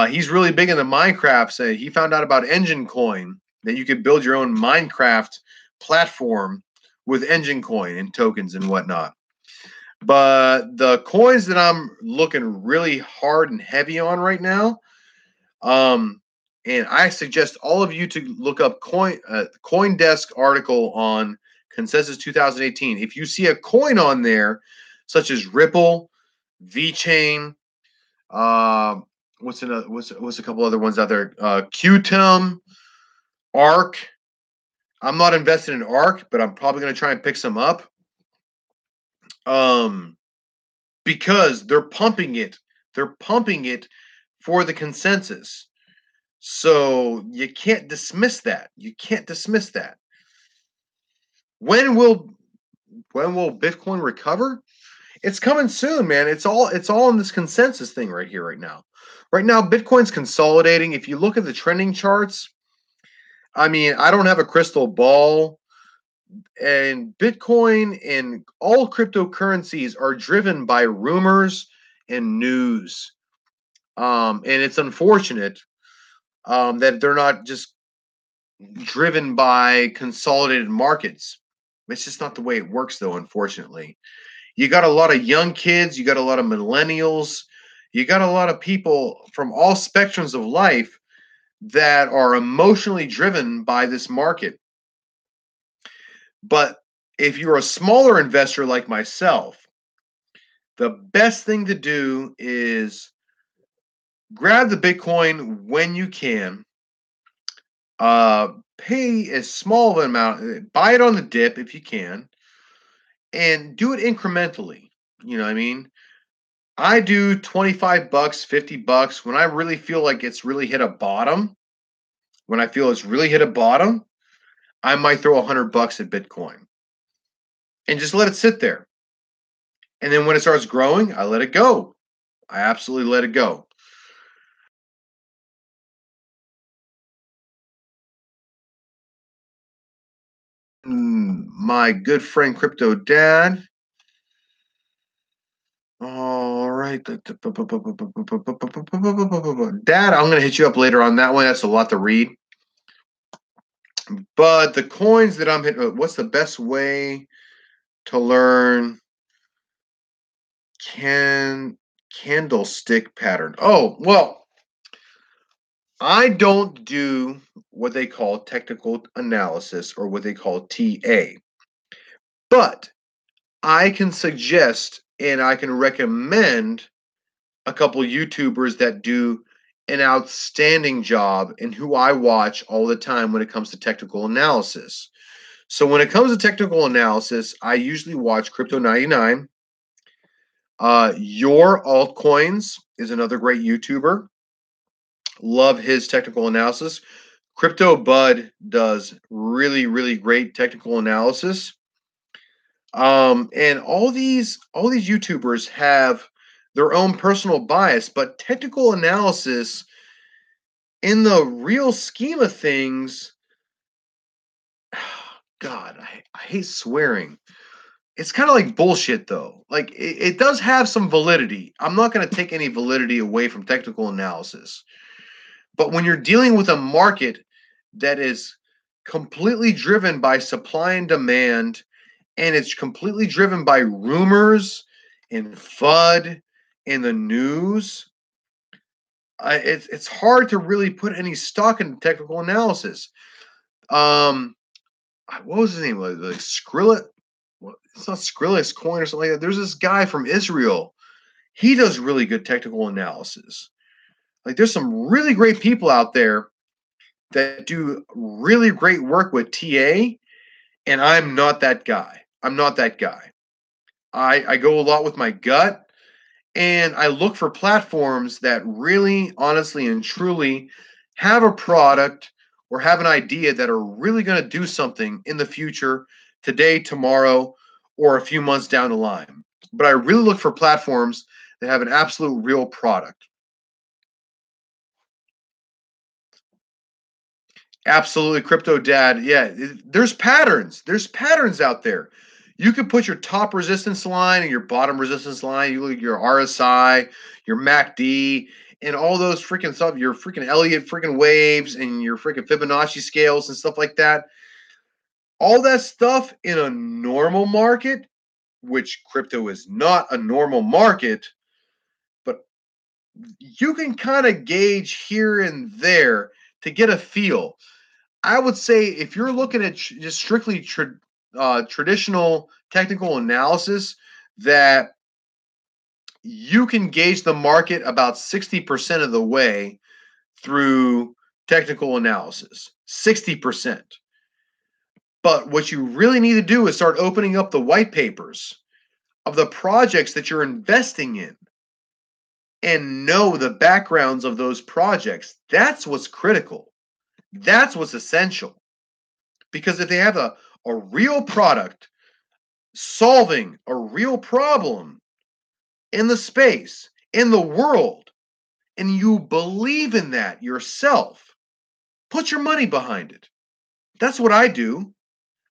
He's really big into Minecraft. So he found out about Engine Coin, that you could build your own Minecraft platform with Engine Coin and tokens and whatnot. But the coins that I'm looking really hard and heavy on right now, and I suggest all of you to look up CoinDesk article on Consensus 2018. If you see a coin on there, such as Ripple, VeChain, what's a couple other ones out there? Qtum, Arc. I'm not invested in Arc, but I'm probably going to try and pick some up. Because they're pumping it. They're pumping it for the consensus. So you can't dismiss that. You can't dismiss that. When will Bitcoin recover? It's coming soon, man. It's all in this consensus thing right here, right now. Right now, Bitcoin's consolidating. If you look at the trending charts, I mean, I don't have a crystal ball, and Bitcoin and all cryptocurrencies are driven by rumors and news. And it's unfortunate that they're not just driven by consolidated markets. It's just not the way it works, though, unfortunately. You got a lot of young kids, you got a lot of millennials, you got a lot of people from all spectrums of life that are emotionally driven by this market. But if you're a smaller investor like myself, the best thing to do is grab the Bitcoin when you can. Pay a small amount, buy it on the dip if you can, and do it incrementally. You know what I mean? I do $25, $50 when I really feel like it's really hit a bottom. When I feel it's really hit a bottom, I might throw $100 at Bitcoin and just let it sit there. And then when it starts growing, I let it go. I absolutely let it go. My good friend Crypto Dad. All right. Dad, I'm going to hit you up later on that one. That's a lot to read. But the coins that I'm hitting, what's the best way to learn candlestick pattern? Oh, well, I don't do what they call technical analysis or what they call TA. But I can suggest and I can recommend a couple YouTubers that do an outstanding job and who I watch all the time when it comes to technical analysis. So when it comes to technical analysis, I usually watch Crypto 99. Your Altcoins is another great YouTuber. Love his technical analysis. Crypto Bud does really, really great technical analysis. And all these YouTubers have their own personal bias, but technical analysis in the real scheme of things, God, I hate swearing. It's kind of like bullshit, though. Like it does have some validity. I'm not going to take any validity away from technical analysis. But when you're dealing with a market that is completely driven by supply and demand, and it's completely driven by rumors and FUD and the news, it's hard to really put any stock in technical analysis. What was his name? Like Skrillex? It's not Skrillex Coin or something like that. There's this guy from Israel. He does really good technical analysis. Like there's some really great people out there that do really great work with TA, and I'm not that guy. I'm not that guy. I go a lot with my gut, and I look for platforms that really, honestly, and truly have a product or have an idea that are really going to do something in the future, today, tomorrow, or a few months down the line. But I really look for platforms that have an absolute real product. Absolutely, crypto dad. Yeah, there's patterns. There's patterns out there. You can put your top resistance line and your bottom resistance line. You look at your RSI, your MACD, and all those freaking stuff. Your freaking Elliott freaking waves and your freaking Fibonacci scales and stuff like that. All that stuff in a normal market, which crypto is not a normal market, but you can kind of gauge here and there to get a feel. I would say if you're looking at just strictly traditional technical analysis, that you can gauge the market about 60% of the way through technical analysis. 60%. But what you really need to do is start opening up the white papers of the projects that you're investing in and know the backgrounds of those projects. That's what's critical. That's what's essential. Because if they have a real product solving a real problem in the space, in the world, and you believe in that yourself, put your money behind it. That's what I do.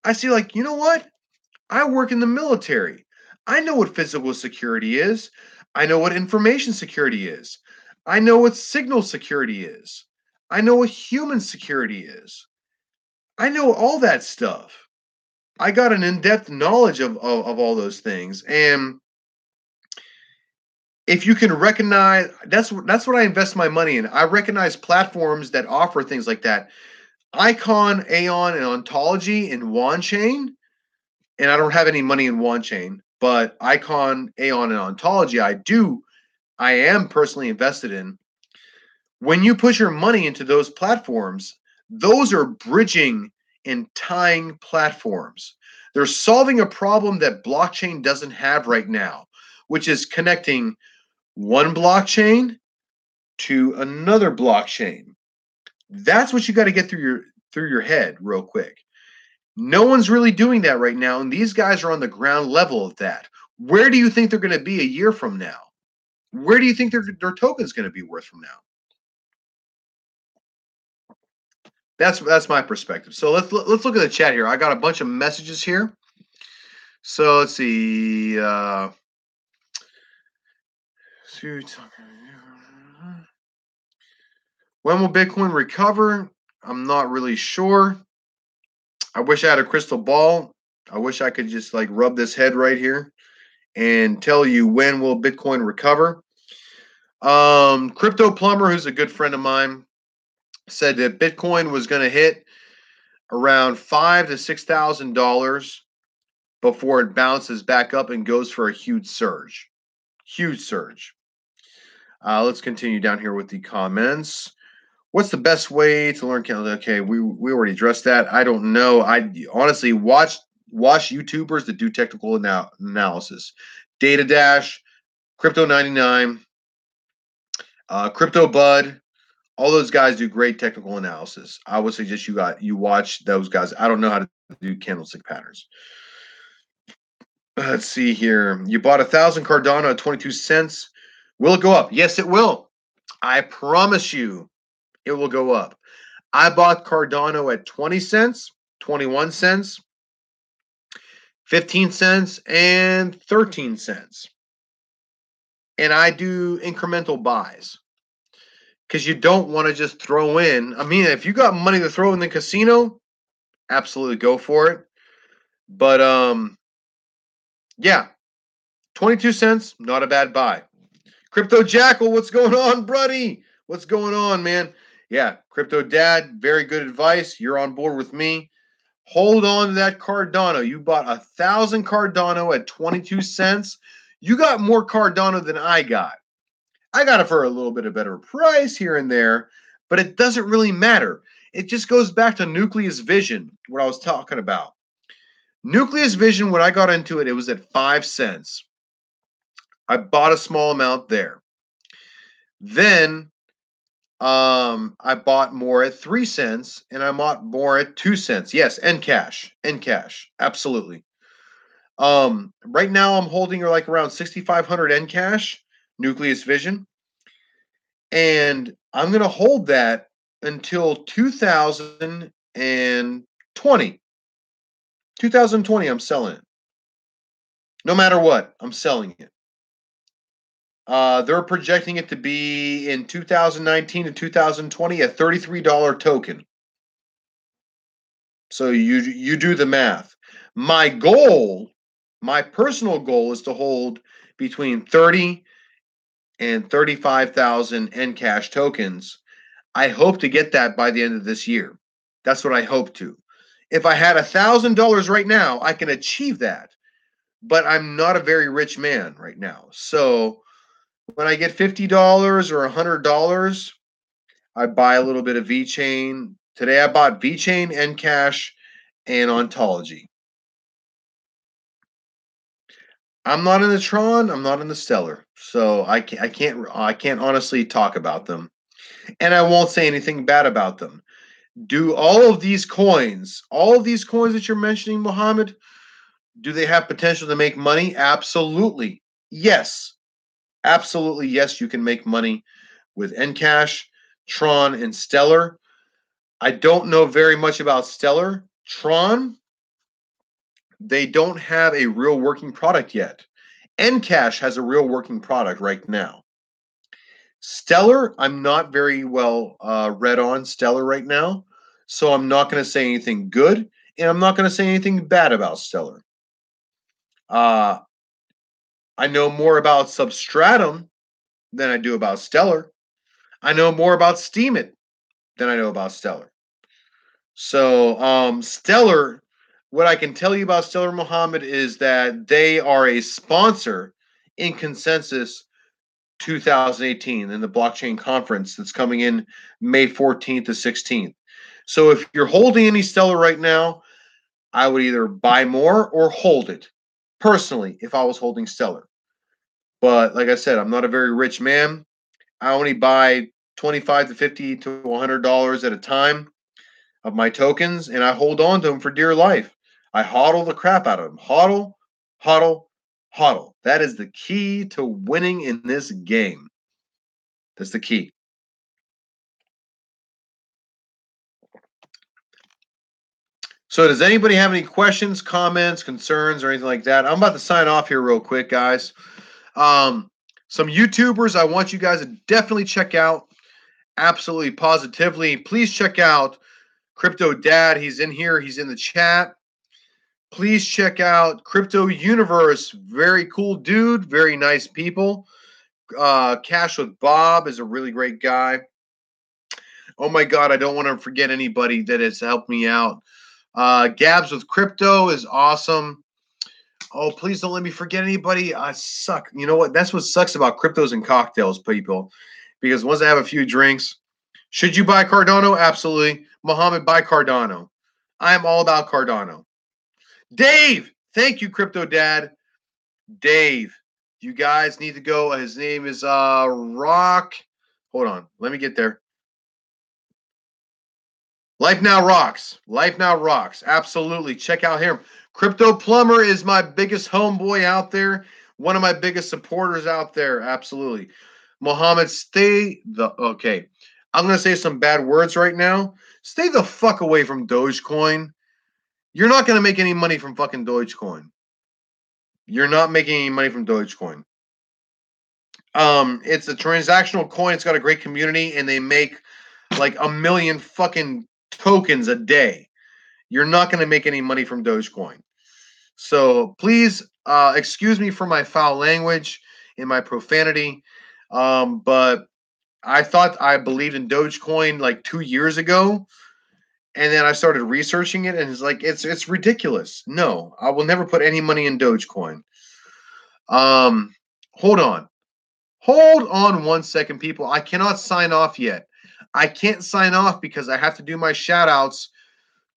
I see, like, you know what? I work in the military. I know what physical security is. I know what information security is. I know what signal security is. I know what human security is. I know all that stuff. I got an in-depth knowledge of all those things. And if you can recognize, that's what I invest my money in. I recognize platforms that offer things like that. Icon, Aeon, and Ontology in WanChain, and I don't have any money in WanChain, but Icon, Aeon, and Ontology I am personally invested in. When you put your money into those platforms, those are bridging and tying platforms. They're solving a problem that blockchain doesn't have right now, which is connecting one blockchain to another blockchain. That's what you got to get through your head real quick. No one's really doing that right now, and these guys are on the ground level of that. Where do you think they're going to be a year from now? Where do you think their token's going to be worth from now? That's my perspective. So let's look at the chat here. I got a bunch of messages here. So let's see. When will Bitcoin recover? I'm not really sure. I wish I had a crystal ball. I wish I could just like rub this head right here and tell you when will Bitcoin recover. Crypto Plumber, who's a good friend of mine, said that Bitcoin was going to hit around $5,000 to $6,000 before it bounces back up and goes for a huge surge. Huge surge. Let's continue down here with the comments. What's the best way to learn Canada? Okay, we already addressed that. I don't know. I honestly watch YouTubers that do technical analysis. Data Dash, Crypto 99, Crypto Bud, all those guys do great technical analysis. I would suggest you watch those guys. I don't know how to do candlestick patterns. Let's see here. You bought 1,000 Cardano at 22 cents. Will it go up? Yes, it will. I promise you it will go up. I bought Cardano at 20 cents, 21 cents, 15 cents, and 13 cents. And I do incremental buys because you don't want to just throw in. I mean, if you got money to throw in the casino, absolutely go for it. But yeah, 22 cents, not a bad buy. Crypto Jackal, what's going on, buddy? What's going on, man? Yeah, Crypto Dad, very good advice. You're on board with me. Hold on to that Cardano. You bought 1,000 Cardano at 22 cents. You got more Cardano than I got. I got it for a little bit of better price here and there, but it doesn't really matter. It just goes back to Nucleus Vision, what I was talking about. Nucleus Vision, when I got into it, it was at 5 cents. I bought a small amount there. Then I bought more at 3 cents and I bought more at 2 cents. Yes, Encash, absolutely. Right now I'm holding like around 6,500 Encash, Nucleus Vision, and I'm gonna hold that until 2020. 2020, I'm selling it. No matter what, I'm selling it. They're projecting it to be in 2019 to 2020 a $33 token. So you do the math. My goal, my personal goal, is to hold between 30 and 35,000 Encash tokens. I hope to get that by the end of this year. That's what I hope to. If I had $1,000 right now, I can achieve that. But I'm not a very rich man right now. So when I get $50 or $100, I buy a little bit of VeChain. Today I bought VeChain, Encash, and Ontology. I'm not in the Tron. I'm not in the Stellar, so I can't honestly talk about them, and I won't say anything bad about them. Do all of these coins, that you're mentioning, Mohammed, do they have potential to make money? Absolutely, yes. Absolutely, yes. You can make money with Encash, Tron, and Stellar. I don't know very much about Stellar. Tron, they don't have a real working product yet. Encash has a real working product right now. Stellar, I'm not very well read on Stellar right now, so I'm not going to say anything good, and I'm not going to say anything bad about Stellar. I know more about Substratum than I do about Stellar. I know more about Steemit than I know about Stellar. So, Stellar, what I can tell you about Stellar, Muhammad, is that they are a sponsor in Consensus 2018 in the blockchain conference that's coming in May 14th to 16th. So if you're holding any Stellar right now, I would either buy more or hold it personally if I was holding Stellar. But like I said, I'm not a very rich man. I only buy 25 to 50 to $100 at a time of my tokens, and I hold on to them for dear life. I hodl the crap out of them. Hodl, hodl, hodl. That is the key to winning in this game. That's the key. So does anybody have any questions, comments, concerns, or anything like that? I'm about to sign off here real quick, guys. Some YouTubers I want you guys to definitely check out. Absolutely, positively. Please check out Crypto Dad. He's in here. He's in the chat. Please check out Crypto Universe. Very cool dude. Very nice people. Cash with Bob is a really great guy. Oh my God, I don't want to forget anybody that has helped me out. Gabs with Crypto is awesome. Oh, please don't let me forget anybody. I suck. You know what? That's what sucks about cryptos and cocktails, people. Because once I have a few drinks, should you buy Cardano? Absolutely. Mohammed, buy Cardano. I am all about Cardano. Dave, thank you, Crypto Dad. Dave, you guys need to go. His name is Rock. Hold on. Let me get there. Life Now Rocks. Life Now Rocks. Absolutely. Check out him. Crypto Plumber is my biggest homeboy out there. One of my biggest supporters out there. Absolutely. Mohammed, okay. I'm going to say some bad words right now. Stay the fuck away from Dogecoin. You're not going to make any money from fucking Dogecoin. You're not making any money from Dogecoin. It's a transactional coin. It's got a great community, and they make like 1 million fucking tokens a day. You're not going to make any money from Dogecoin. So please excuse me for my foul language and my profanity. But I believed in Dogecoin like 2 years ago, and then I started researching it, and it's like it's ridiculous. No, I will never put any money in Dogecoin. Hold on. Hold on 1 second, people. I cannot sign off yet. I can't sign off because I have to do my shout outs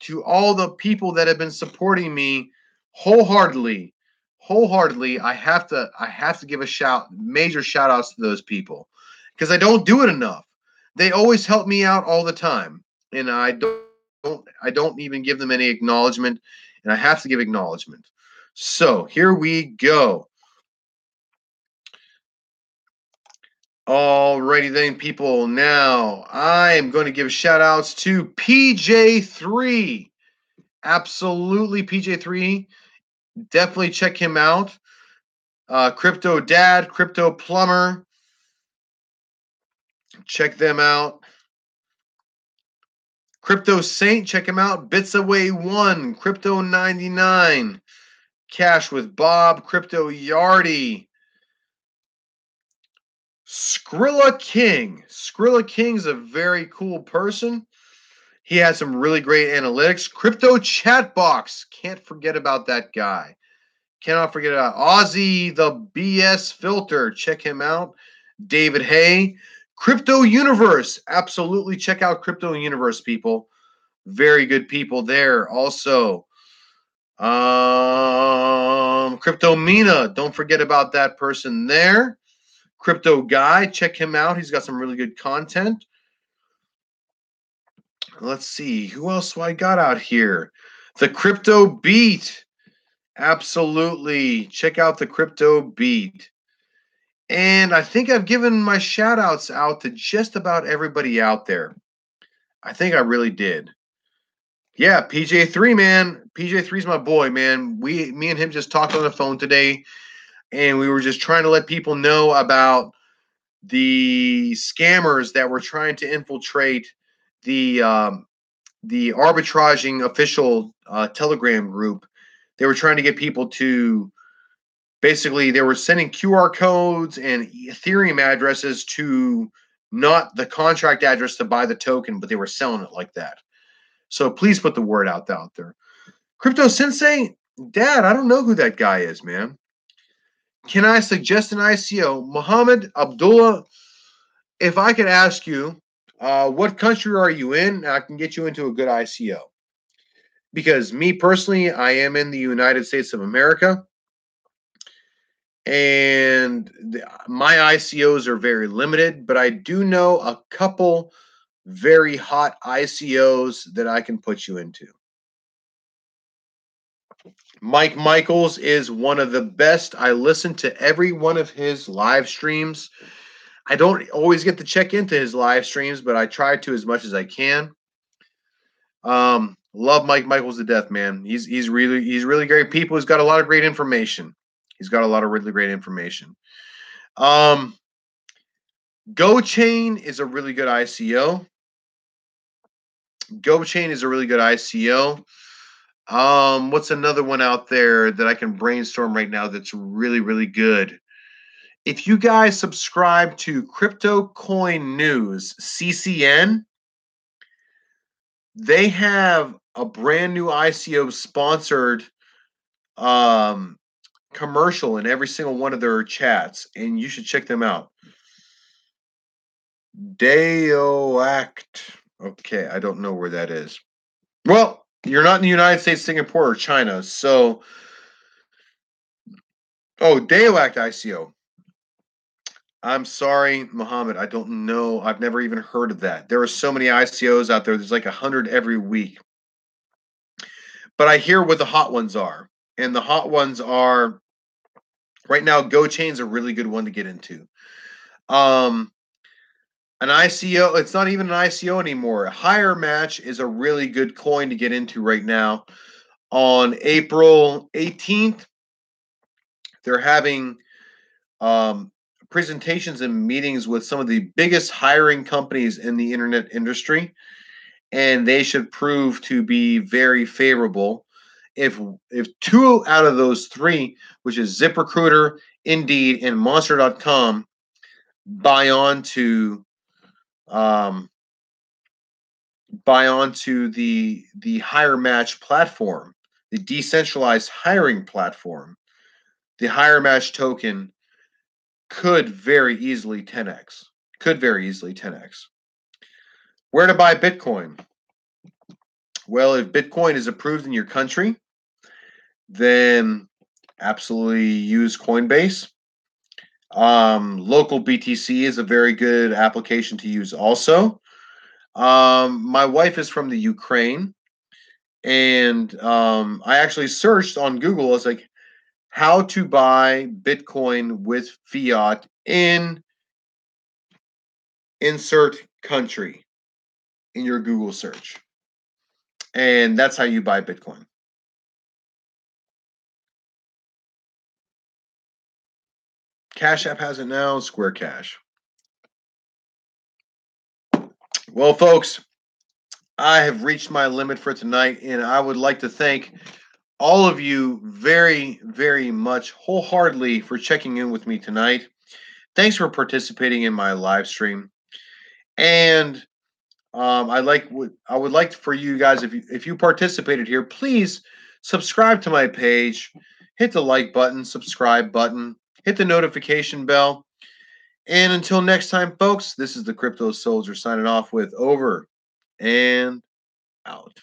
to all the people that have been supporting me wholeheartedly. Wholeheartedly, I have to give major shout outs to those people because I don't do it enough. They always help me out all the time, and I don't even give them any acknowledgement, and I have to give acknowledgement. So here we go. Alrighty then, people. Now I am going to give shout outs to PJ3. Absolutely, PJ3. Definitely check him out. Crypto Dad, Crypto Plumber. Check them out. Crypto Saint, check him out. Bits Away 1, Crypto 99. Cash with Bob, Crypto Yardy. Skrilla King. Skrilla King's a very cool person. He has some really great analytics. Crypto Chatbox. Can't forget about that guy. Cannot forget about Ozzy the BS Filter. Check him out. David Hay. Crypto Universe. Absolutely check out Crypto Universe, people. Very good people there. Also, Crypto Mina. Don't forget about that person there. Crypto Guy. Check him out. He's got some really good content. Let's see. Who else do I got out here? The Crypto Beat. Absolutely. Check out the Crypto Beat. And I think I've given my shout outs out to just about everybody out there. I think I really did. Yeah, PJ3, man. PJ3's my boy, man. Me and him just talked on the phone today, and we were just trying to let people know about the scammers that were trying to infiltrate the arbitraging official Telegram group. They were trying to get people to basically they were sending QR codes and Ethereum addresses to not the contract address to buy the token, but they were selling it like that. So please put the word out there. Crypto Sensei, Dad, I don't know who that guy is, man. Can I suggest an ICO? Muhammad Abdullah, if I could ask you, what country are you in? I can get you into a good ICO. Because me personally, I am in the United States of America. And my ICOs are very limited, but I do know a couple very hot ICOs that I can put you into. Mike Michaels is one of the best. I listen to every one of his live streams. I don't always get to check into his live streams, but I try to as much as I can. Love Mike Michaels to death, man. He's really great people. He's got a lot of great information. He's got a lot of really great information. GoChain is a really good ICO. GoChain is a really good ICO. What's another one out there that I can brainstorm right now that's really, really good? If you guys subscribe to Crypto Coin News, CCN, they have a brand new ICO sponsored commercial in every single one of their chats, and you should check them out. Deoact. Okay, I don't know where that is. Well, you're not in the United States, Singapore, or China, so. Oh, Deoact ICO. I'm sorry, Muhammad. I don't know. I've never even heard of that. There are so many ICOs out there. There's like 100 every week. But I hear what the hot ones are. And the hot ones are right now, GoChain's a really good one to get into. An ICO, it's not even an ICO anymore. Higher Match is a really good coin to get into right now. On April 18th, they're having presentations and meetings with some of the biggest hiring companies in the internet industry, and they should prove to be very favorable. If two out of those three, which is ZipRecruiter, Indeed, and Monster.com, buy onto the Hire Match platform, the decentralized hiring platform, the Hire Match token could very easily 10x. Could very easily 10x. Where to buy Bitcoin? Well, if Bitcoin is approved in your country, then absolutely use Coinbase. Local BTC is a very good application to use also. My wife is from the Ukraine, and I actually searched on Google. It's like how to buy Bitcoin with fiat in insert country in your Google search. And that's how you buy Bitcoin. Cash App has it now, Square Cash. Well, folks, I have reached my limit for tonight, and I would like to thank all of you very, very much wholeheartedly for checking in with me tonight. Thanks for participating in my live stream. And I would like for you guys, if you participated here, please subscribe to my page, hit the like button, subscribe button, hit the notification bell. And until next time, folks, this is the Crypto Soldier signing off with over and out.